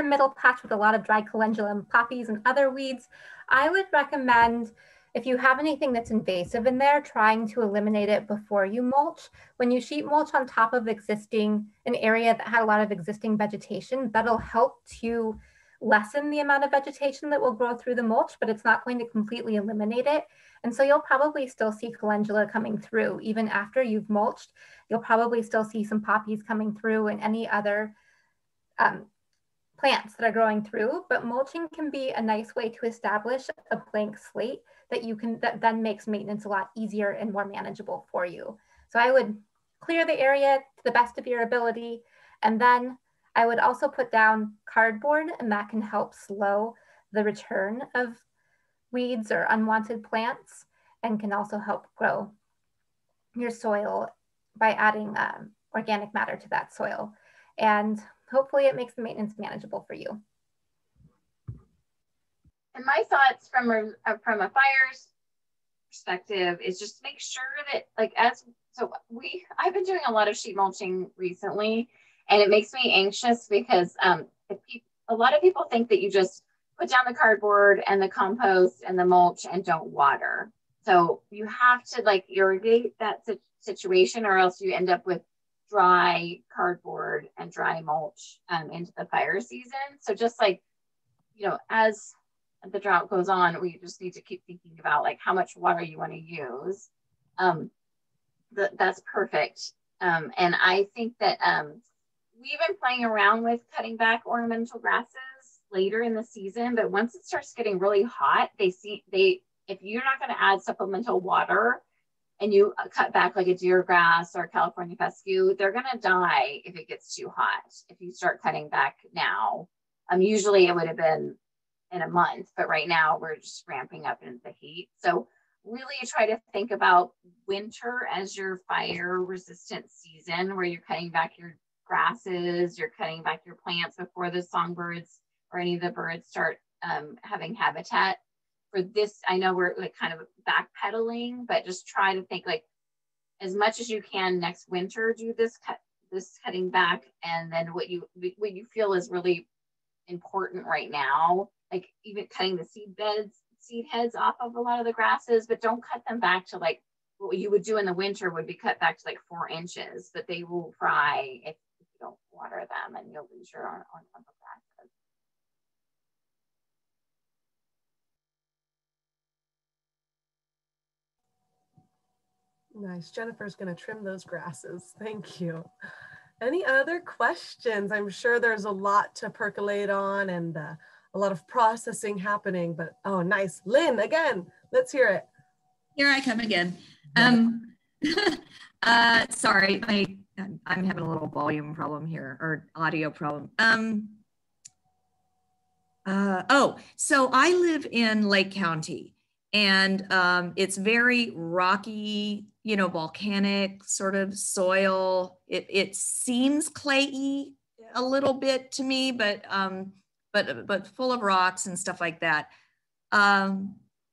middle patch with a lot of dried calendula and poppies and other weeds, I would recommend, if you have anything that's invasive in there, trying to eliminate it before you mulch. When you sheet mulch on top of an area that had a lot of existing vegetation, that'll help to lessen the amount of vegetation that will grow through the mulch, but it's not going to completely eliminate it. And so you'll probably still see calendula coming through. Even after you've mulched, you'll probably still see some poppies coming through and any other plants that are growing through. But mulching can be a nice way to establish a blank slate that then makes maintenance a lot easier and more manageable for you. So I would clear the area to the best of your ability, and then I would also put down cardboard, and that can help slow the return of weeds or unwanted plants, and can also help grow your soil by adding organic matter to that soil. And hopefully it makes the maintenance manageable for you. And my thoughts from a fires perspective is just make sure that I've been doing a lot of sheet mulching recently, and it makes me anxious because a lot of people think that you just put down the cardboard and the compost and the mulch and don't water. So you have to irrigate that situation, or else you end up with dry cardboard and dry mulch into the fire season. So just as the drought goes on, we just need to keep thinking about how much water you want to use. That's perfect. And I think that we've been playing around with cutting back ornamental grasses later in the season, but once it starts getting really hot, if you're not going to add supplemental water and you cut back like a deer grass or California fescue, they're going to die if it gets too hot. If you start cutting back now, usually it would have been in a month, but right now we're just ramping up into the heat. So really try to think about winter as your fire resistant season, where you're cutting back your grasses, you're cutting back your plants before the songbirds or any of the birds start having habitat. For this, I know we're kind of backpedaling, but just try to think as much as you can next winter, do this cutting back, and then what you feel is really important right now, even cutting the seed heads off of a lot of the grasses, but don't cut them back to what you would do in the winter would be cut back to 4 inches, but they will fry if you don't water them, and you'll lose your ornamental grasses. Nice. Jennifer's going to trim those grasses. Thank you. Any other questions? I'm sure there's a lot to percolate on and a lot of processing happening, but oh, nice. Lynn, again, let's hear it. Here I come again. Sorry, I'm having a little volume problem here, or audio problem. So I live in Lake County, and it's very rocky, volcanic sort of soil. It seems clayey a little bit to me, but full of rocks and stuff like that.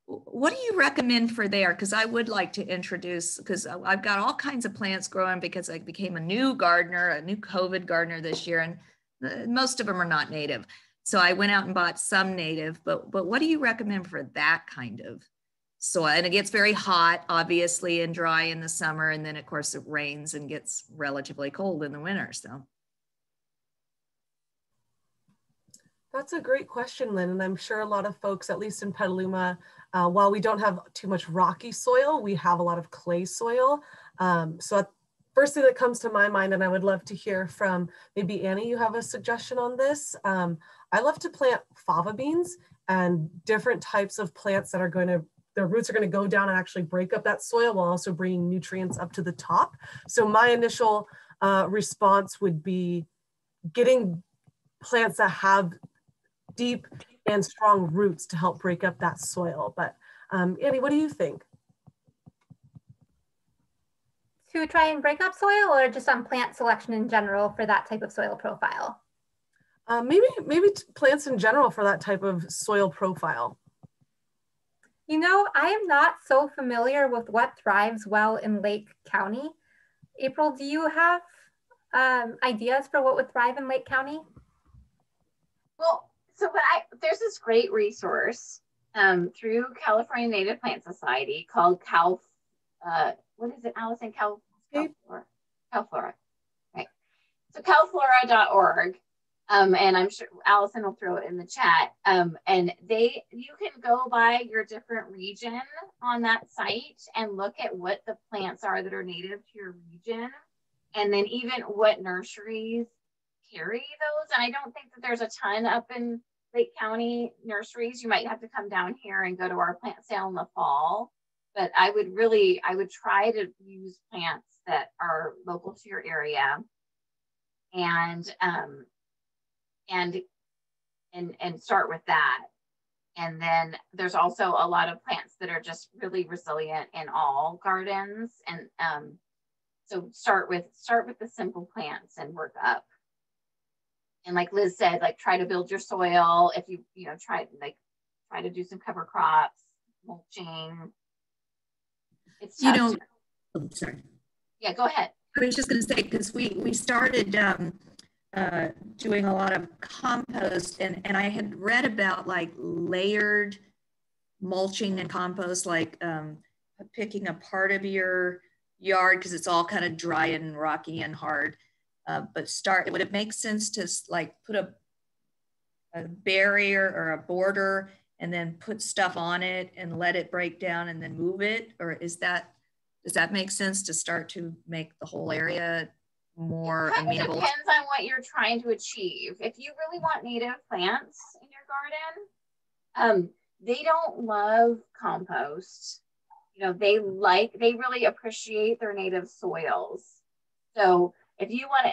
What do you recommend for there? Because I would like to introduce, because I've got all kinds of plants growing because I became a new gardener, a new COVID gardener this year, and most of them are not native. So I went out and bought some native, but what do you recommend for that kind of soil? And it gets very hot, obviously, and dry in the summer. And then of course it rains and gets relatively cold in the winter, so. That's a great question, Lynn. And I'm sure a lot of folks, at least in Petaluma, while we don't have too much rocky soil, we have a lot of clay soil. First thing that comes to my mind, and I would love to hear from maybe Annie, you have a suggestion on this. I love to plant fava beans and different types of plants that are going to, their roots are going to go down and actually break up that soil while also bringing nutrients up to the top. So my initial response would be getting plants that have deep and strong roots to help break up that soil. But Annie, what do you think? To try and break up soil, or just on plant selection in general for that type of soil profile? Maybe plants in general for that type of soil profile. You know, I am not so familiar with what thrives well in Lake County. April, do you have ideas for what would thrive in Lake County? Well, there's this great resource through California Native Plant Society called what is it, Allison? CalFlora, right? So calflora.org, and I'm sure Allison will throw it in the chat. And you can go by your different region on that site and look at what the plants are that are native to your region, and then even what nurseries carry those. And I don't think that there's a ton up in Lake County nurseries. You might have to come down here and go to our plant sale in the fall. But I would try to use plants that are local to your area, and start with that. And then there's also a lot of plants that are just really resilient in all gardens. And so start with the simple plants and work up. And like Liz said, like try to build your soil. If you try to do some cover crops, mulching. It's tough. Oh, sorry. Yeah, go ahead. I was just going to say, because we started doing a lot of compost, and I had read about like layered mulching and compost, like picking a part of your yard because it's all kind of dry and rocky and hard. Would it make sense to like put a barrier or a border and then put stuff on it and let it break down and then move it? Or does that make sense to start to make the whole area more amenable? It depends on what you're trying to achieve. If you really want native plants in your garden, they don't love compost. They really appreciate their native soils. So if you want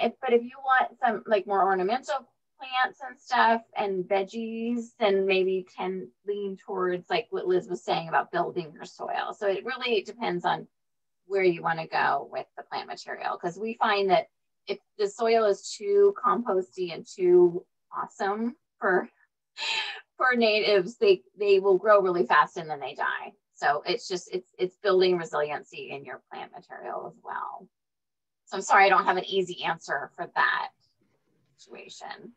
some like more ornamental plants and stuff and veggies, then maybe can lean towards like what Liz was saying about building your soil. So it really depends on where you want to go with the plant material, because we find that if the soil is too composty and too awesome for natives, they will grow really fast and then they die. So it's building resiliency in your plant material as well. So I'm sorry I don't have an easy answer for that situation.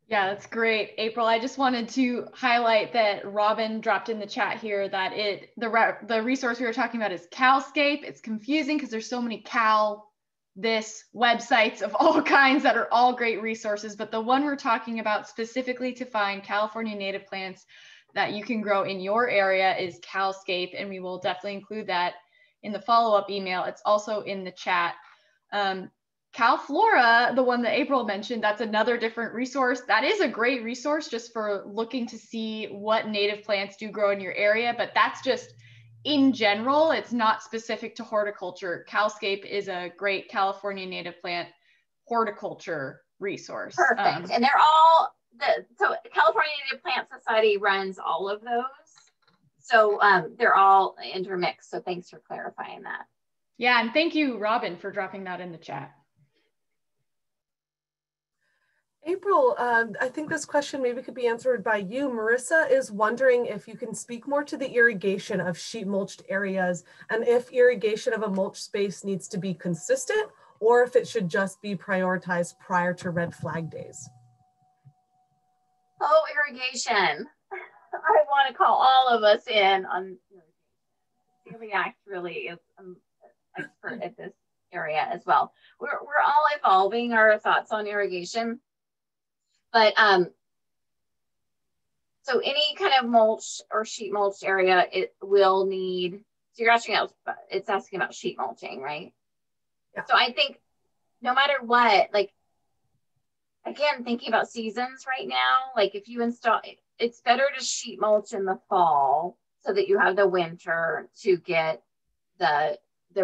Yeah, that's great. April, I just wanted to highlight that Robin dropped in the chat here that the resource we were talking about is Calscape. It's confusing because there's so many websites of all kinds that are all great resources, but the one we're talking about specifically to find California native plants that you can grow in your area is Calscape, and we will definitely include that in the follow-up email. It's also in the chat. CalFlora, the one that April mentioned, that's another different resource. That is a great resource just for looking to see what native plants do grow in your area, but that's just in general. It's not specific to horticulture. Calscape is a great California native plant horticulture resource. Perfect. And they're all, so California Native Plant Society runs all of those. So they're all intermixed. So thanks for clarifying that. Yeah, and thank you, Robin, for dropping that in the chat. April, I think this question maybe could be answered by you. Marissa is wondering if you can speak more to the irrigation of sheet mulched areas and if irrigation of a mulch space needs to be consistent or if it should just be prioritized prior to red flag days. Oh, irrigation. I want to call all of us in on irrigation. Celiac really is an expert at this area as well. We're all evolving our thoughts on irrigation. But So any kind of mulch or sheet mulch area, it will need, so you're asking about, it's asking about sheet mulching, right? Yeah. So I think no matter what, like, again, thinking about seasons right now, like if you install, it's better to sheet mulch in the fall so that you have the winter to get the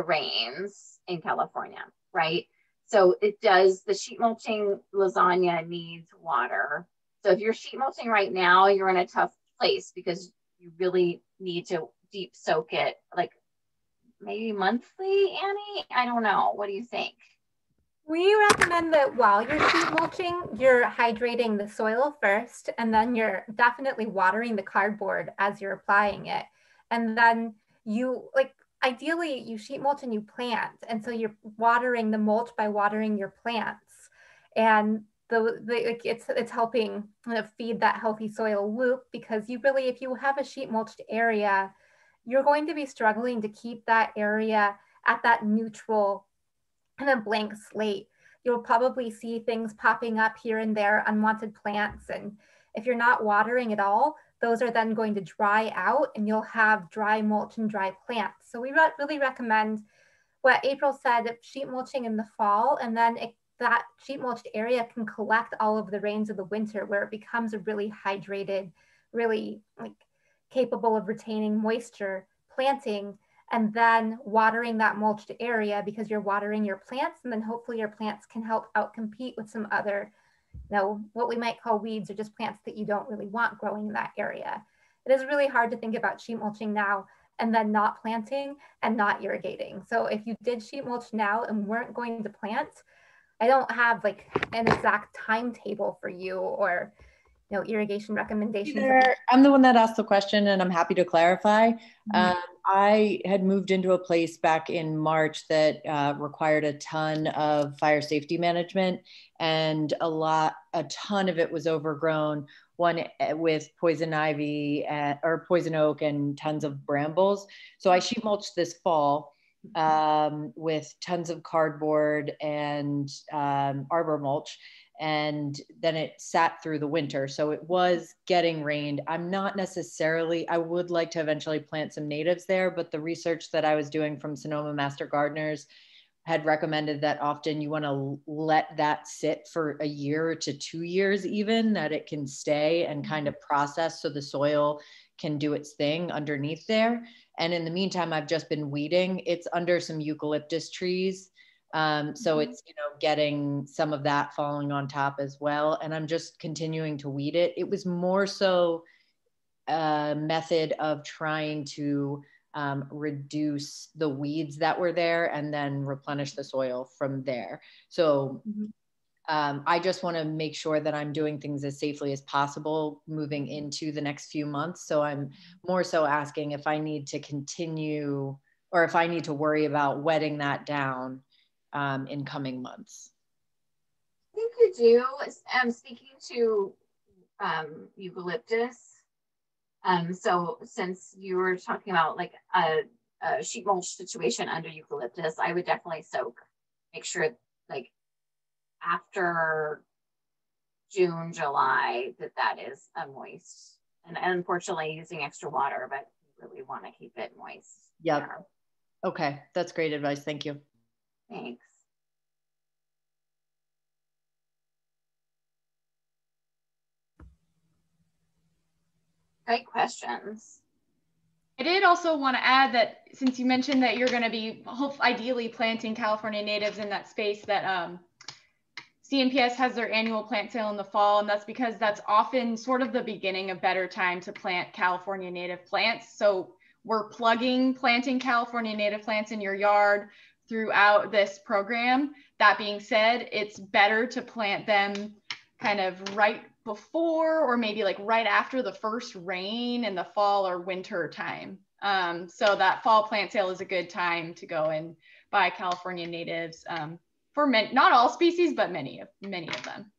rains in California, right? So it does, the sheet mulching lasagna needs water. So if you're sheet mulching right now, you're in a tough place because you really need to deep soak it, like maybe monthly, Annie? I don't know. What do you think? We recommend that while you're sheet mulching, you're hydrating the soil first, and then you're definitely watering the cardboard as you're applying it. And then you, like, ideally you sheet mulch and you plant. And so you're watering the mulch by watering your plants. And it's helping kind of feed that healthy soil loop, because you really, if you have a sheet mulched area, you're going to be struggling to keep that area at that neutral and a blank slate. You'll probably see things popping up here and there, unwanted plants. And if you're not watering at all, those are then going to dry out and you'll have dry mulch and dry plants. So we really recommend what April said, sheet mulching in the fall, and then that sheet mulched area can collect all of the rains of the winter, where it becomes a really hydrated, really like capable of retaining moisture planting, and then watering that mulched area, because you're watering your plants, and then hopefully your plants can help outcompete with some other, you know, what we might call weeds, or just plants that you don't really want growing in that area. It is really hard to think about sheet mulching now and then not planting and not irrigating. So if you did sheet mulch now and weren't going to plant, I don't have like an exact timetable for you or, you know, irrigation recommendations. I'm the one that asked the question, and I'm happy to clarify. I had moved into a place back in March that required a ton of fire safety management, and a ton of it was overgrown. One with poison ivy or poison oak and tons of brambles. So I sheet mulched this fall with tons of cardboard and arbor mulch. And then it sat through the winter. So it was getting rained. I'm not necessarily, I would like to eventually plant some natives there, but the research that I was doing from Sonoma Master Gardeners had recommended that often you want to let that sit for a year to 2 years even, that it can stay and kind of process so the soil can do its thing underneath there. And in the meantime, I've just been weeding. It's under some eucalyptus trees. So it's, you know, getting some of that falling on top as well. And I'm just continuing to weed it. It was more so a method of trying to reduce the weeds that were there and then replenish the soil from there. So I just want to make sure that I'm doing things as safely as possible moving into the next few months. So I'm more so asking if I need to continue or if I need to worry about wetting that down in coming months. I think you do. Speaking to eucalyptus, so since you were talking about like a sheet mulch situation under eucalyptus, I would definitely make sure like after June, July, that is a moist, and unfortunately using extra water, but you really want to keep it moist. Yep. Okay, that's great advice. Thank you. Thanks. Great questions. I did also want to add that since you mentioned that you're going to be ideally planting California natives in that space, that CNPS has their annual plant sale in the fall, and that's because that's often sort of the beginning of better time to plant California native plants. So we're plugging planting California native plants in your yard throughout this program. That being said, it's better to plant them kind of right before or maybe like right after the first rain in the fall or winter time. So that fall plant sale is a good time to go and buy California natives for not all species, but many of them.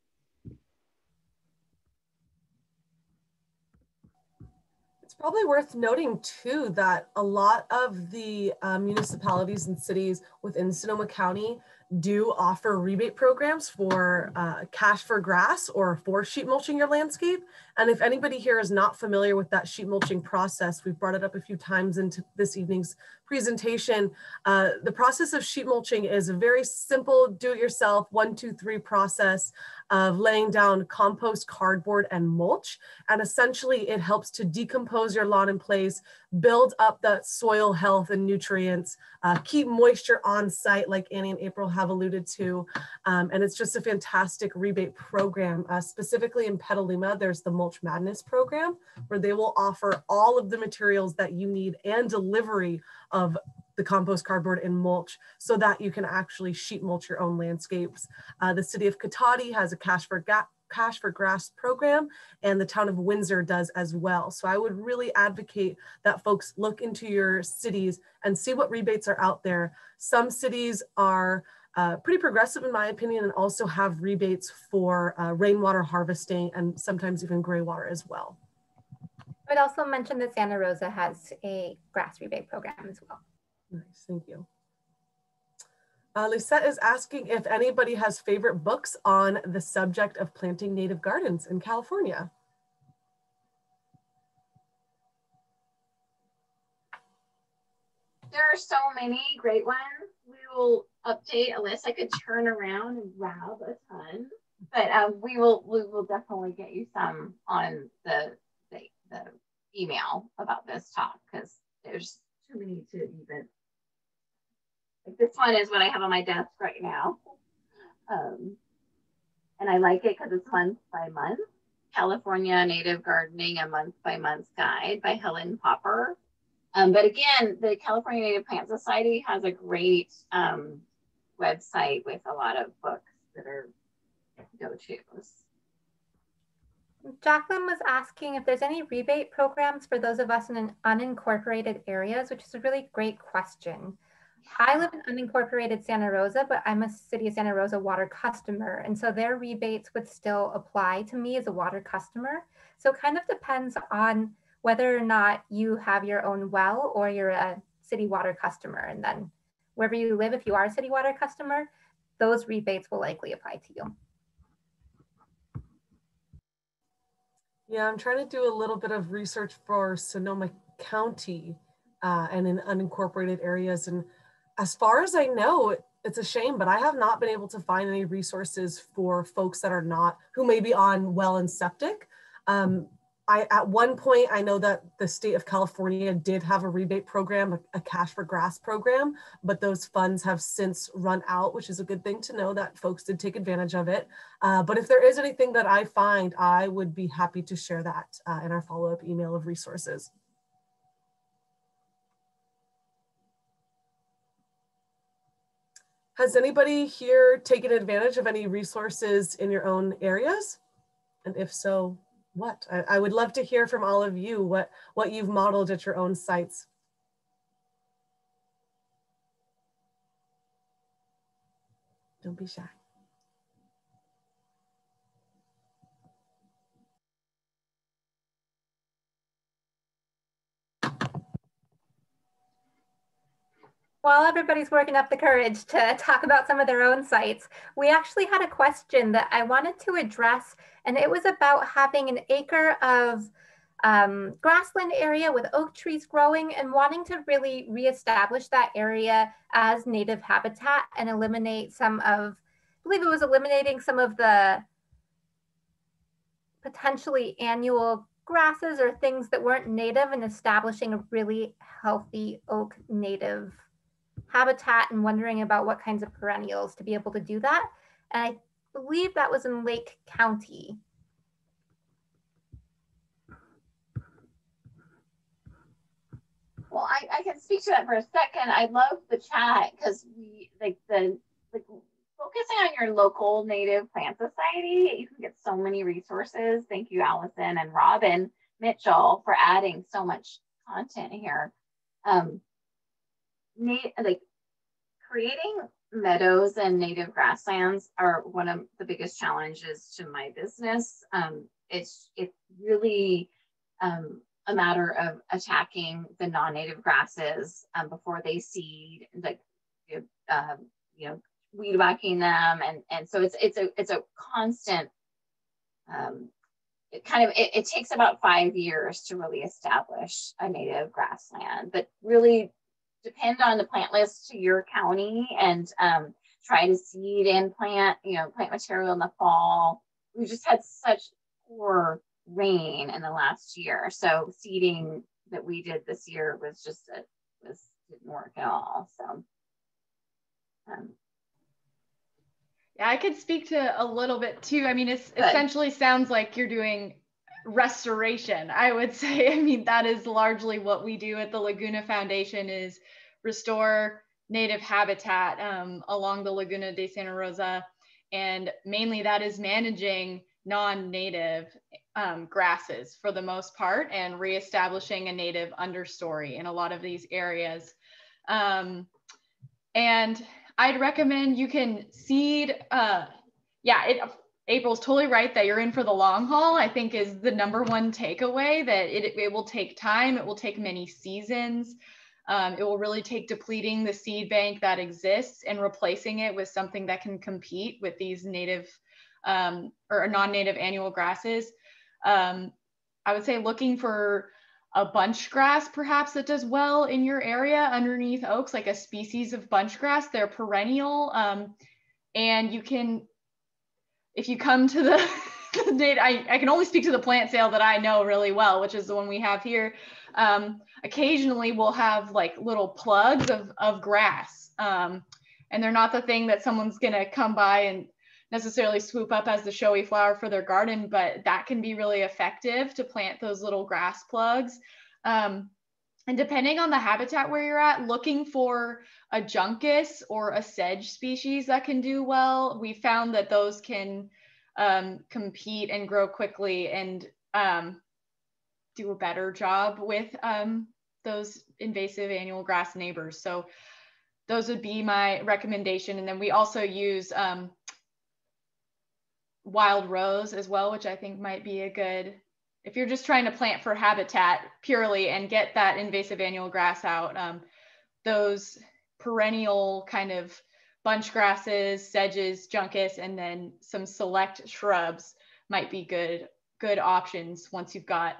It's Probably worth noting too that a lot of the municipalities and cities within Sonoma County do offer rebate programs for cash for grass or for sheet mulching your landscape. And if anybody here is not familiar with that sheet mulching process, we've brought it up a few times into this evening's presentation. The process of sheet mulching is a very simple do-it-yourself 1, 2, 3 process of laying down compost, cardboard, and mulch. And essentially it helps to decompose your lawn in place, build up that soil health and nutrients, keep moisture on site like Annie and April have alluded to. And it's just a fantastic rebate program. Specifically in Petaluma, there's the Mulch Madness program where they will offer all of the materials that you need and delivery of the compost, cardboard, and mulch so that you can actually sheet mulch your own landscapes. The city of Cotati has a cash for grass program, and the town of Windsor does as well. So I would really advocate that folks look into your cities and see what rebates are out there. Some cities are pretty progressive in my opinion, and also have rebates for rainwater harvesting and sometimes even greywater as well. I would also mention that Santa Rosa has a grass rebate program as well. Nice, thank you. Lisette is asking if anybody has favorite books on the subject of planting native gardens in California. There are so many great ones. We will update a list. I could turn around and grab a ton, but we will definitely get you some on the email about this talk, because there's too many to even. Like this one is what I have on my desk right now. And I like it because it's month by month. California Native Gardening, a month-by-month guide by Helen Popper. But again, the California Native Plant Society has a great website with a lot of books that are go-tos. Jacqueline was asking if there's any rebate programs for those of us in unincorporated areas, which is a really great question. I live in unincorporated Santa Rosa, but I'm a City of Santa Rosa water customer. And so their rebates would still apply to me as a water customer. So it kind of depends on whether or not you have your own well or you're a city water customer. And then wherever you live, if you are a city water customer, those rebates will likely apply to you. Yeah, I'm trying to do a little bit of research for Sonoma County and in unincorporated areas. And as far as I know, it's a shame, but I have not been able to find any resources for folks that are not, who may be on well and septic. At one point, I know that the state of California did have a rebate program, a cash for grass program, but those funds have since run out, which is a good thing to know that folks did take advantage of it. But if there is anything that I find, I would be happy to share that in our follow-up email of resources. Has anybody here taken advantage of any resources in your own areas? And if so, what? I would love to hear from all of you what you've modeled at your own sites. Don't be shy. While everybody's working up the courage to talk about some of their own sites, we actually had a question that I wanted to address, and it was about having an acre of grassland area with oak trees growing and wanting to really reestablish that area as native habitat and eliminate some of, I believe it was eliminating some of the potentially annual grasses or things that weren't native and establishing a really healthy oak native habitat, and wondering about what kinds of perennials to be able to do that. And I believe that was in Lake County. Well, I can speak to that for a second. I love the chat because we focusing on your local Native Plant Society, you can get so many resources. Thank you, Allison and Robin Mitchell, for adding so much content here. Creating meadows and native grasslands are one of the biggest challenges to my business. It's really a matter of attacking the non-native grasses before they seed, like weed whacking them, and so it's a constant. It takes about 5 years to really establish a native grassland, but really depend on the plant list to your county and try to seed and plant material in the fall. We just had such poor rain in the last year, so seeding that we did this year was didn't work at all. So yeah, I could speak to a little bit too. I mean, it essentially sounds like you're doing restoration, I would say. I mean, that is largely what we do at the Laguna Foundation, is restore native habitat along the Laguna de Santa Rosa. And mainly that is managing non-native grasses for the most part, and reestablishing a native understory in a lot of these areas. And I'd recommend you can seed, April's totally right that you're in for the long haul, I think is the #1 takeaway, that it will take time, it will take many seasons. It will really take depleting the seed bank that exists and replacing it with something that can compete with these native or non-native annual grasses. I would say looking for a bunch grass perhaps that does well in your area underneath oaks, like a species of bunch grass. They're perennial, and you can, if you come to the I can only speak to the plant sale that I know really well, which is the one we have here. Occasionally we'll have like little plugs of grass, and they're not the thing that someone's gonna come by and necessarily swoop up as the showy flower for their garden, but that can be really effective to plant those little grass plugs. And depending on the habitat where you're at, looking for a juncus or a sedge species that can do well. We found that those can compete and grow quickly and do a better job with those invasive annual grass neighbors. So those would be my recommendation. And then we also use wild rose as well, which I think might be a good, if you're just trying to plant for habitat purely and get that invasive annual grass out, those perennial kind of bunch grasses, sedges, juncus, and then some select shrubs might be good options once you've got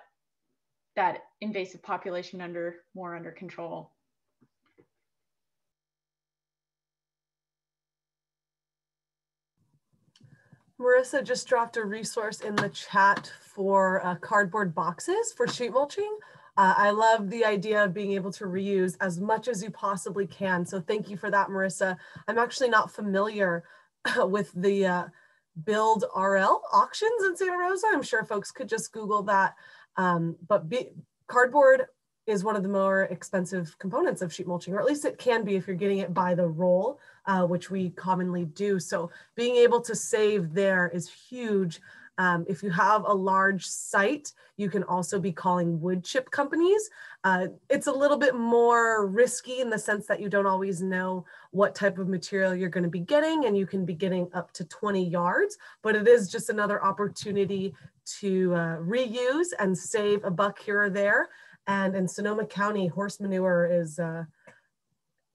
that invasive population more under control. Marissa just dropped a resource in the chat for cardboard boxes for sheet mulching. I love the idea of being able to reuse as much as you possibly can. So thank you for that, Marissa. I'm actually not familiar with the Build RL auctions in Santa Rosa. I'm sure folks could just Google that. But cardboard is one of the more expensive components of sheet mulching, or at least it can be if you're getting it by the roll, which we commonly do. So being able to save there is huge. If you have a large site, you can also be calling wood chip companies. It's a little bit more risky in the sense that you don't always know what type of material you're going to be getting, and you can be getting up to 20 yards, but it is just another opportunity to reuse and save $1 here or there. And in Sonoma County, horse manure is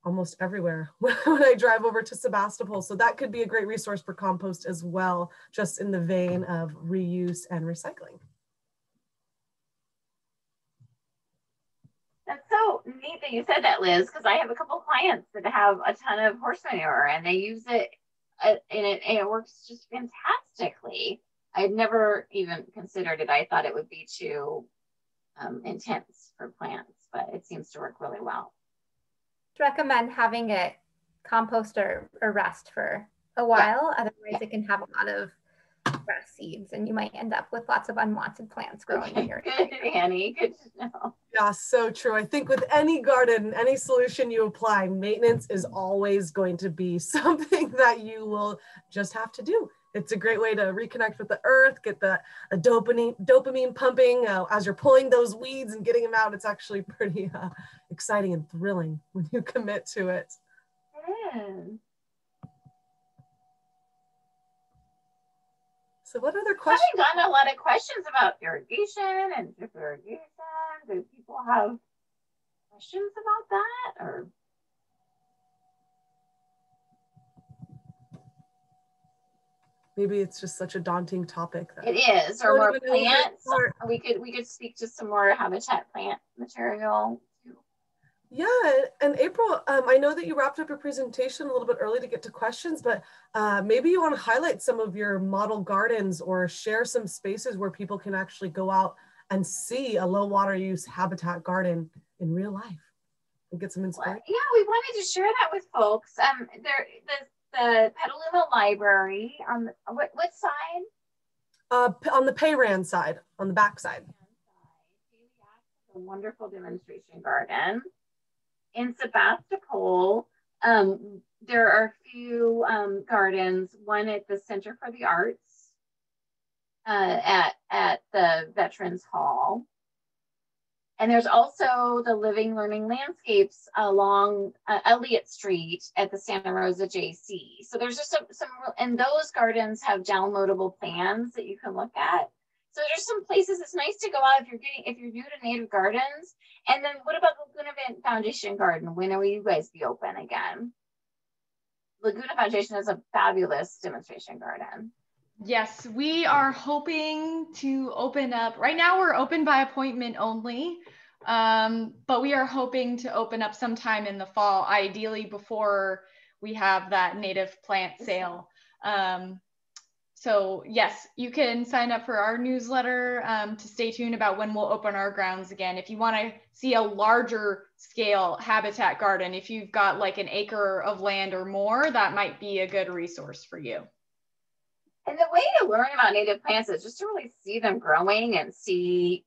almost everywhere when I drive over to Sebastopol. So that could be a great resource for compost as well, just in the vein of reuse and recycling. That's so neat that you said that, Liz, because I have a couple clients that have a ton of horse manure and they use it and it works just fantastically. I'd never even considered it. I thought it would be too intense for plants, but it seems to work really well. Recommend having it compost or rest for a while. Yeah. Otherwise, it can have a lot of grass seeds and you might end up with lots of unwanted plants growing in your area. Good, Annie. Good to know. Yeah, so true. I think with any garden, any solution you apply, maintenance is always going to be something that you will just have to do. It's a great way to reconnect with the earth, get the dopamine pumping as you're pulling those weeds and getting them out. It's actually pretty exciting and thrilling when you commit to it. Yeah. So what other questions? I've gotten a lot of questions about irrigation and drip irrigation. Do people have questions about that, or? Maybe it's just such a daunting topic that It is, or more plants. We could speak to some more habitat plant material too. Yeah, and April, I know that you wrapped up your presentation a little bit early to get to questions, but maybe you want to highlight some of your model gardens or share some spaces where people can actually go out and see a low water use habitat garden in real life and get some inspiration. Well, yeah, we wanted to share that with folks. The Petaluma Library on the, what side? On the Payran side, on the back side. A wonderful demonstration garden. In Sebastopol, there are a few gardens, one at the Center for the Arts at the Veterans Hall. And there's also the Living Learning Landscapes along Elliott Street at the Santa Rosa JC. So there's just some, and those gardens have downloadable plans that you can look at. So there's some places it's nice to go out if you're new to native gardens. And then what about the Laguna Foundation Garden? When will you guys be open again? Laguna Foundation is a fabulous demonstration garden. Yes, we are hoping to open up. Right now we're open by appointment only, but we are hoping to open up sometime in the fall, ideally before we have that native plant sale. So yes, you can sign up for our newsletter to stay tuned about when we'll open our grounds again. If you want to see a larger scale habitat garden, if you've got like an acre of land or more, that might be a good resource for you. And the way to learn about native plants is just to really see them growing and see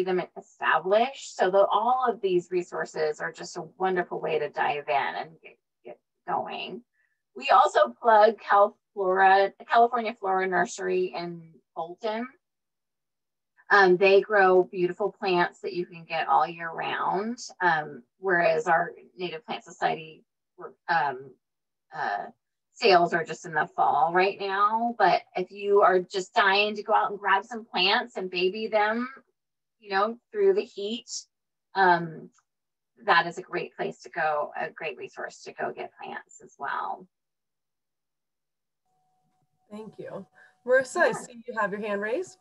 them established. So all of these resources are just a wonderful way to dive in and get going. We also plug California Flora Nursery in Bolton. They grow beautiful plants that you can get all year round, whereas our Native Plant Society sales are just in the fall right now. But if you are just dying to go out and grab some plants and baby them, through the heat, that is a great place to go, a great resource to go get plants as well. Thank you. Marissa, I see you have your hand raised.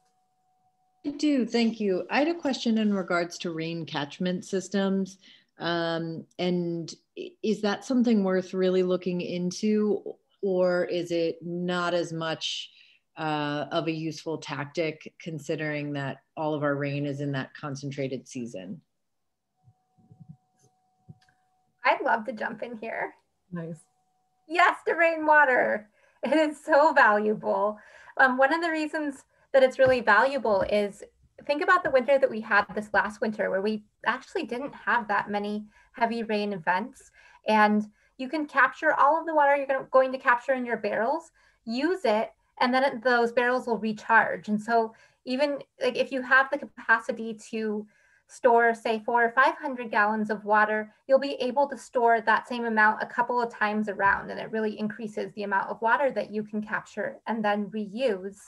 I do, thank you. I had a question in regards to rain catchment systems. And is that something worth really looking into, or is it not as much of a useful tactic considering that all of our rain is in that concentrated season? I'd love to jump in here. Nice. Yes, to rainwater. It is so valuable. One of the reasons that it's really valuable is, think about the winter that we had this last winter where we actually didn't have that many heavy rain events. And you can capture all of the water you're going to capture in your barrels, use it, and then those barrels will recharge. And so even like if you have the capacity to store, say, 400 or 500 gallons of water, you'll be able to store that same amount a couple of times around, and it really increases the amount of water that you can capture and then reuse.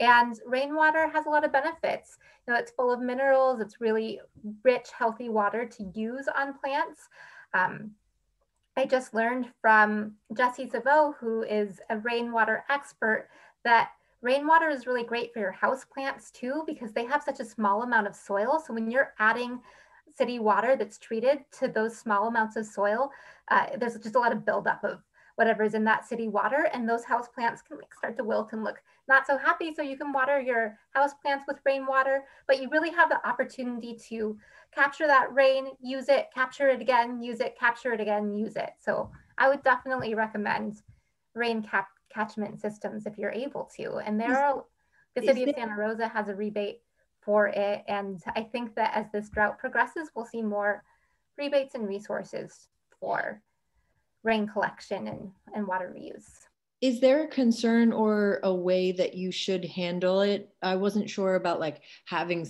And rainwater has a lot of benefits. It's full of minerals. It's really rich, healthy water to use on plants. I just learned from Jessie Savo, who is a rainwater expert, that rainwater is really great for your house plants too, because they have such a small amount of soil. So when you're adding city water that's treated to those small amounts of soil, there's just a lot of buildup of whatever's in that city water, and those house plants can start to wilt and look not so happy. So you can water your house plants with rainwater, but you really have the opportunity to capture that rain, use it, capture it again, use it, capture it again, use it. So I would definitely recommend rain catchment systems if you're able to. And the city of Santa Rosa has a rebate for it. And I think that as this drought progresses, we'll see more rebates and resources for rain collection and water reuse. Is there a concern or a way that you should handle it? I wasn't sure about like having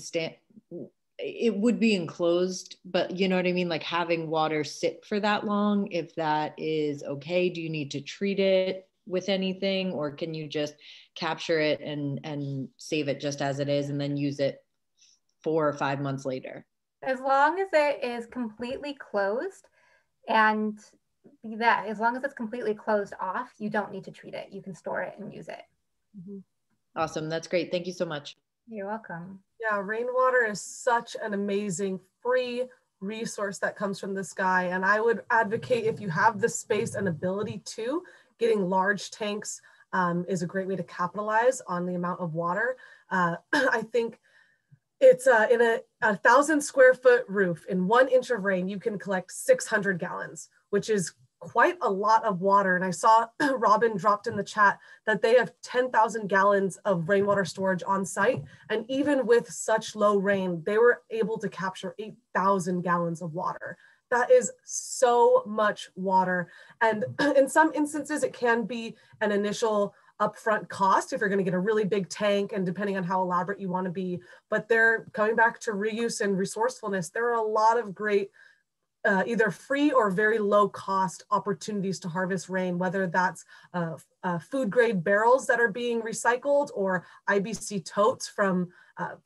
it would be enclosed, but you know what I mean? Like having water sit for that long, if that is okay. Do you need to treat it with anything, or can you just capture it and save it just as it is and then use it 4 or 5 months later? As long as it is completely closed, and that as long as it's completely closed off, you don't need to treat it. You can store it and use it. Mhm. Awesome. That's great. Thank you so much. You're welcome. Yeah, rainwater is such an amazing free resource that comes from the sky. And I would advocate, if you have the space and ability to, getting large tanks is a great way to capitalize on the amount of water. I think it's in a 1,000 square foot roof, in 1 inch of rain, you can collect 600 gallons, which is quite a lot of water. And I saw Robin dropped in the chat that they have 10,000 gallons of rainwater storage on site. And even with such low rain, they were able to capture 8,000 gallons of water. That is so much water. And in some instances, it can be an initial upfront cost if you're going to get a really big tank, and depending on how elaborate you want to be. But they're coming back to reuse and resourcefulness. There are a lot of great either free or very low cost opportunities to harvest rain, whether that's food grade barrels that are being recycled, or IBC totes from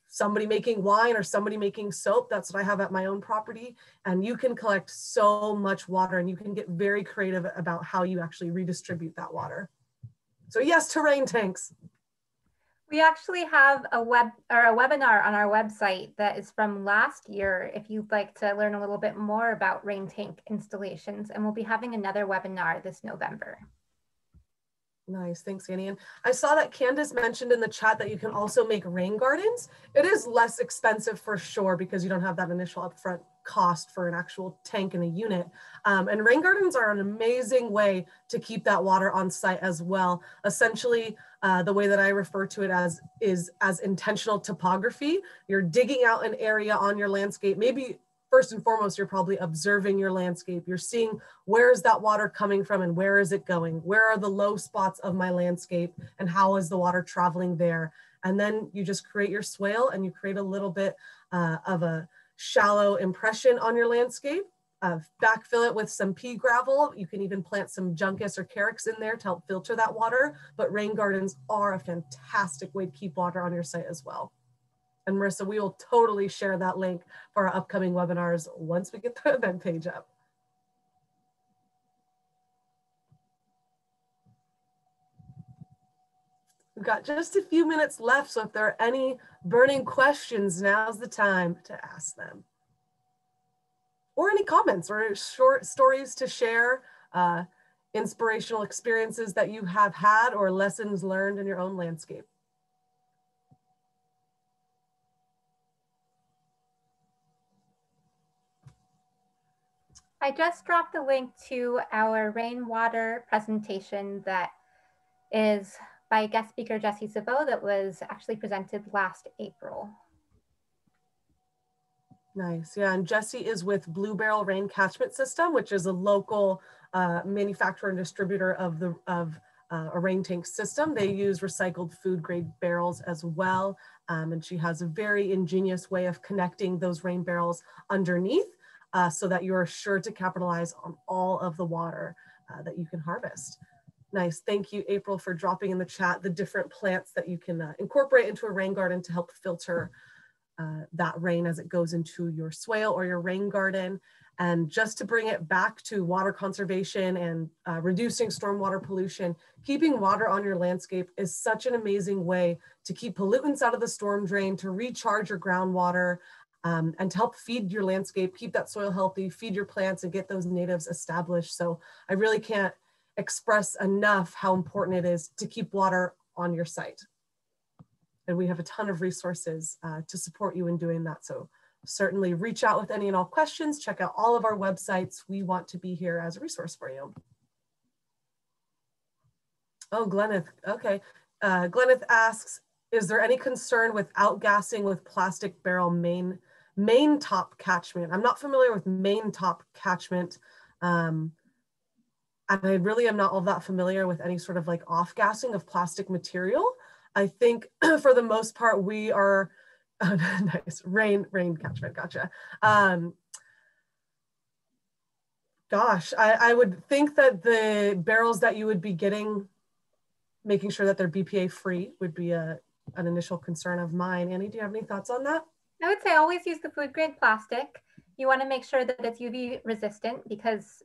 somebody making wine or somebody making soap. That's what I have at my own property. And you can collect so much water, and you can get very creative about how you actually redistribute that water. So yes to rain tanks. We actually have a webinar on our website that is from last year if you'd like to learn a little bit more about rain tank installations, and we'll be having another webinar this November. Nice, thanks, Annie. And I saw that Candace mentioned in the chat that you can also make rain gardens. It is less expensive for sure, because you don't have that initial upfront cost for an actual tank and a unit. And rain gardens are an amazing way to keep that water on site as well. Essentially, the way that I refer to it is as intentional topography. You're digging out an area on your landscape. Maybe first and foremost, you're probably observing your landscape. You're seeing, where is that water coming from and where is it going? Where are the low spots of my landscape and how is the water traveling there? And then you just create your swale, and you create a little bit of a shallow impression on your landscape. Backfill it with some pea gravel. You can even plant some juncus or carex in there to help filter that water. But rain gardens are a fantastic way to keep water on your site as well. And Marissa, we will totally share that link for our upcoming webinars once we get the event page up. We've got just a few minutes left, so if there are any burning questions, now's the time to ask them. Or any comments or short stories to share, inspirational experiences that you have had, or lessons learned in your own landscape. I just dropped a link to our rainwater presentation that is by guest speaker Jessie Savo, that was actually presented last April. Nice, yeah, and Jessie is with Blue Barrel Rain Catchment System, which is a local manufacturer and distributor of a rain tank system. They use recycled food grade barrels as well, and she has a very ingenious way of connecting those rain barrels underneath so that you are sure to capitalize on all of the water that you can harvest. Nice, thank you, April, for dropping in the chat the different plants that you can incorporate into a rain garden to help filter that rain as it goes into your swale or your rain garden. And just to bring it back to water conservation and reducing stormwater pollution, keeping water on your landscape is such an amazing way to keep pollutants out of the storm drain, to recharge your groundwater, and to help feed your landscape, keep that soil healthy, feed your plants, and get those natives established. So I really can't express enough how important it is to keep water on your site. And we have a ton of resources to support you in doing that. So certainly reach out with any and all questions. Check out all of our websites. We want to be here as a resource for you. Oh, Gleneth, okay. Gleneth asks, is there any concern with outgassing with plastic barrel main top catchment? I'm not familiar with main top catchment. And I really am not all that familiar with any sort of like off-gassing of plastic material. I think for the most part, we are, nice, rain catchment, gotcha. Gosh, I would think that the barrels that you would be getting making sure that they're BPA free would be an initial concern of mine. Annie, do you have any thoughts on that? I would say always use the food grade plastic. You want to make sure that it's UV resistant, because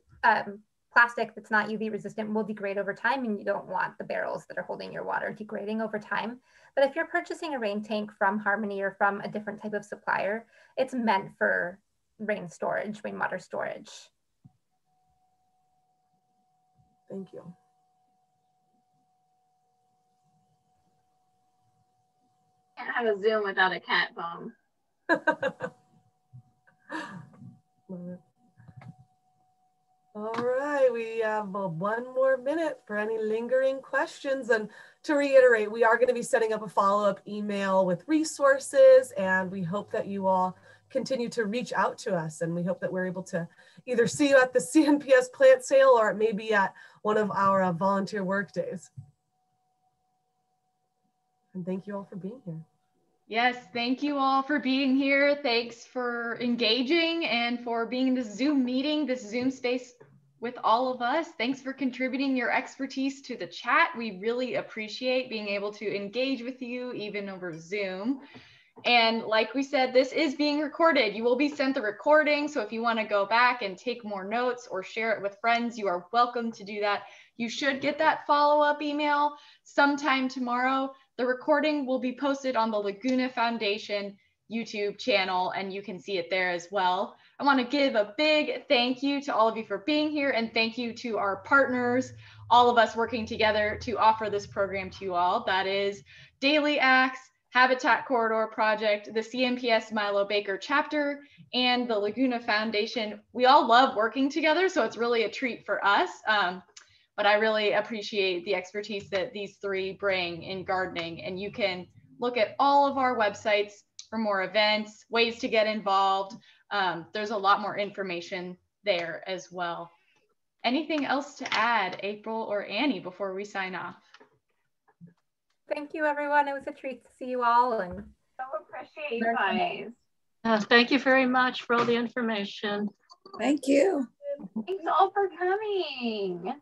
plastic that's not UV resistant will degrade over time, and you don't want the barrels that are holding your water degrading over time. But if you're purchasing a rain tank from Harmony or from a different type of supplier, it's meant for rainwater storage. Thank you. Can't have a Zoom without a cat bomb. All right, we have one more minute for any lingering questions. And to reiterate, we are going to be setting up a follow-up email with resources, and we hope that you all continue to reach out to us. And we hope that we're able to either see you at the CNPS plant sale or maybe at one of our volunteer work days. And thank you all for being here. Yes, thank you all for being here. Thanks for engaging and for being in this Zoom meeting, this Zoom space with all of us. Thanks for contributing your expertise to the chat. We really appreciate being able to engage with you even over Zoom. And like we said, this is being recorded. You will be sent the recording. So if you want to go back and take more notes or share it with friends, you are welcome to do that. You should get that follow-up email sometime tomorrow. The recording will be posted on the Laguna Foundation YouTube channel, and you can see it there as well. I want to give a big thank you to all of you for being here, and thank you to our partners, all of us working together to offer this program to you all. That is Daily Acts, Habitat Corridor Project, the CNPS Milo Baker chapter, and the Laguna Foundation. We all love working together, so it's really a treat for us. But I really appreciate the expertise that these three bring in gardening. And you can look at all of our websites for more events, ways to get involved. There's a lot more information there as well. Anything else to add, April or Annie, before we sign off? Thank you, everyone. It was a treat to see you all. And So appreciate you guys. Thank you very much for all the information. Thank you. Thanks all for coming.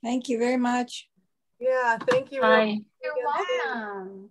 Thank you very much. Yeah, thank you. Bye. You're welcome.